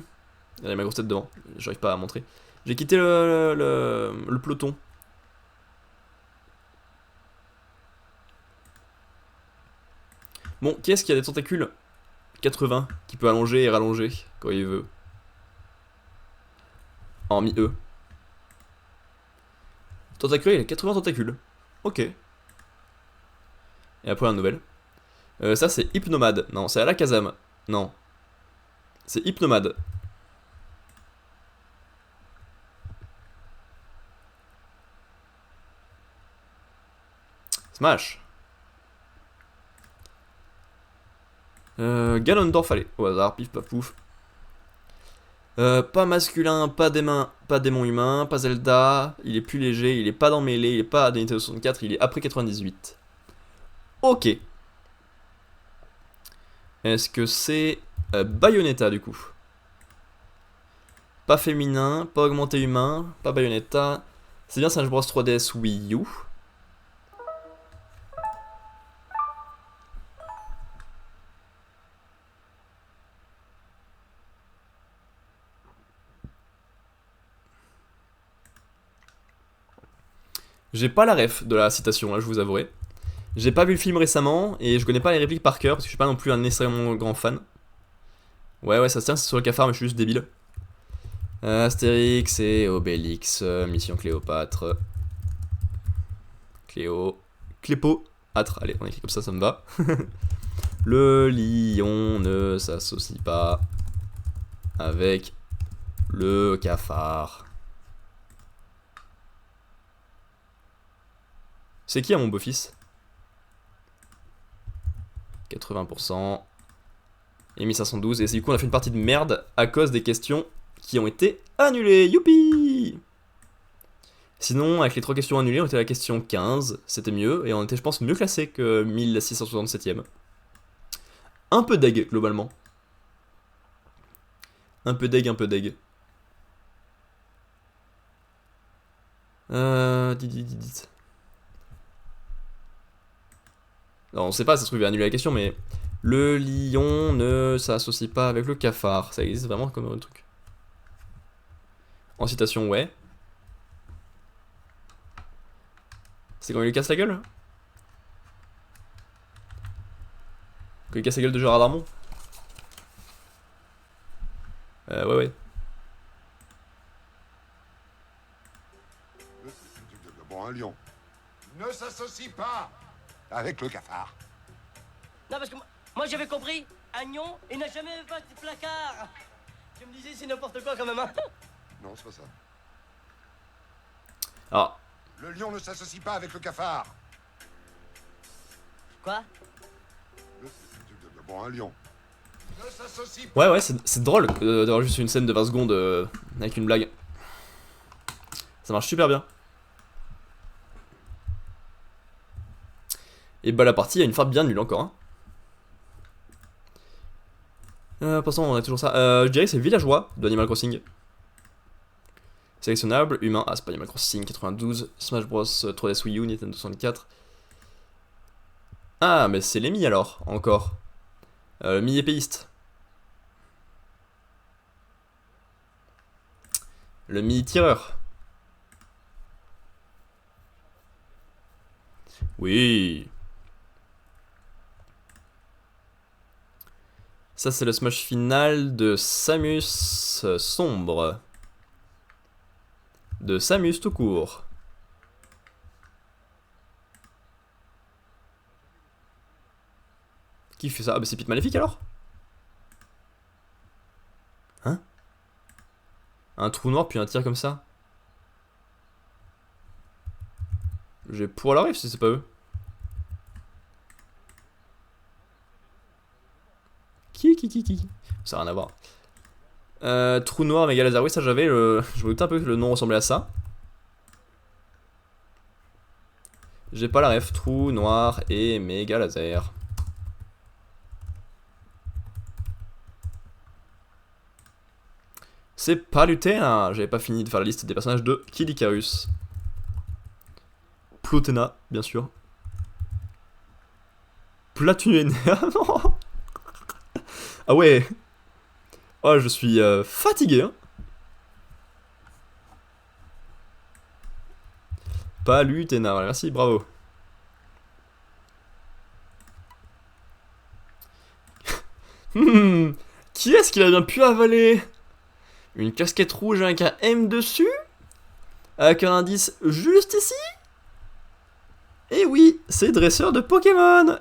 Il y a ma grosse tête devant, j'arrive pas à montrer. J'ai quitté le peloton. Bon, qui est-ce qui a des tentacules 80, qui peut allonger et rallonger quand il veut. Hormis eux. Tentacule, il a 80 tentacules. Ok. Et après, la nouvelle. Ça, c'est Hypnomade. Non, c'est Alakazam. Non. C'est Hypnomade. Smash. Ganondorf, allez, au hasard, pif paf pouf. Pas masculin, pas démon humain, pas Zelda, il est plus léger, il est pas dans Melee, il est pas à Nintendo 64, il est après 98. Ok. Est-ce que c'est Bayonetta du coup? Pas féminin, pas augmenté humain, pas Bayonetta. C'est bien Smash Bros 3DS Wii U. J'ai pas la ref de la citation là, je vous avouerai. J'ai pas vu le film récemment et je connais pas les répliques par cœur parce que je suis pas non plus un nécessairement grand fan. Ouais, ça se tient, c'est sur le cafard, mais je suis juste débile. Astérix et Obélix, Mission Cléopâtre. Clépo. Âtre, allez, on écrit comme ça me va. Le lion ne s'associe pas avec le cafard. C'est qui à mon beau-fils? 80%. Et 1512. Et du coup, on a fait une partie de merde à cause des questions qui ont été annulées. Youpi! Sinon, avec les 3 questions annulées, on était à la question 15. C'était mieux. Et on était, je pense, mieux classé que 1667ème. Un peu deg, globalement. Un peu deg, un peu deg. Dites. Non, on sait pas, ça se trouve, il a annulé la question, mais... Le lion ne s'associe pas avec le cafard. Ça existe vraiment comme un truc. En citation, ouais. C'est quand il lui casse la gueule? Quand il casse la gueule de Gérard Darmon? Ouais. Bon, un lion ne s'associe pas avec le cafard. Non, parce que moi j'avais compris, Agnon, il n'a jamais pas de placard. Je me disais, c'est n'importe quoi quand même, hein. Non, c'est pas ça. Alors, Le lion ne s'associe pas avec le cafard. Quoi? Bon, un lion ne s'associe pas. ouais, c'est drôle d'avoir juste une scène de 20 secondes avec une blague. Ça marche super bien. Et bah la partie a une frappe bien nulle encore. Hein. Passons, on a toujours ça. Je dirais que c'est Villageois de Animal Crossing. Sélectionnable, humain, c'est pas Animal Crossing 92, Smash Bros 3DS Wii U, Nintendo 64. Ah, mais c'est les Mi alors, encore. Mi épéiste. Le Mi tireur. Oui. Ça, c'est le smash final de Samus sombre. De Samus tout court. Qui fait ça? Ah bah c'est Pete Maléfique alors? Hein? Un trou noir puis un tir comme ça? J'ai pour la rive si c'est pas eux. Qui? Ça n'a rien à voir. Trou noir, méga laser, oui ça j'avais, je me doutais un peu que le nom ressemblait à ça. J'ai pas la ref, trou noir et méga laser. C'est pas Luthien, j'avais pas fini de faire la liste des personnages de Kid Icarus. Plutena, bien sûr. Platunéa, non. Ah ouais. Oh, je suis fatigué, hein. Pas Lutena, voilà, merci, bravo. Qui est-ce qu'il a bien pu avaler? Une casquette rouge avec un M dessus? Avec un indice juste ici? Et oui, c'est dresseur de Pokémon.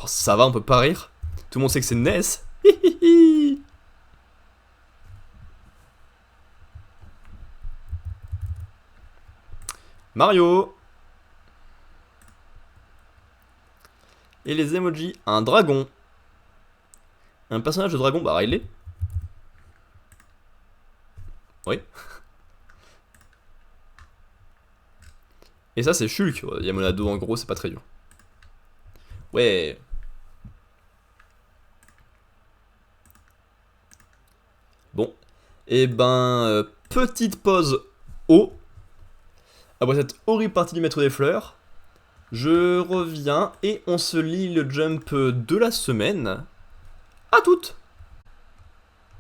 Oh, ça va, on peut pas rire. Tout le monde sait que c'est Ness. Mario. Et les emojis, un dragon. Un personnage de dragon, bah Riley. Oui. Et ça, c'est Shulk. Yamonado, en gros, c'est pas très dur. Ouais. Bon. Et ben, petite pause eau. Après cette horrible partie du maître des fleurs, je reviens et on se lit le jump de la semaine. À toutes!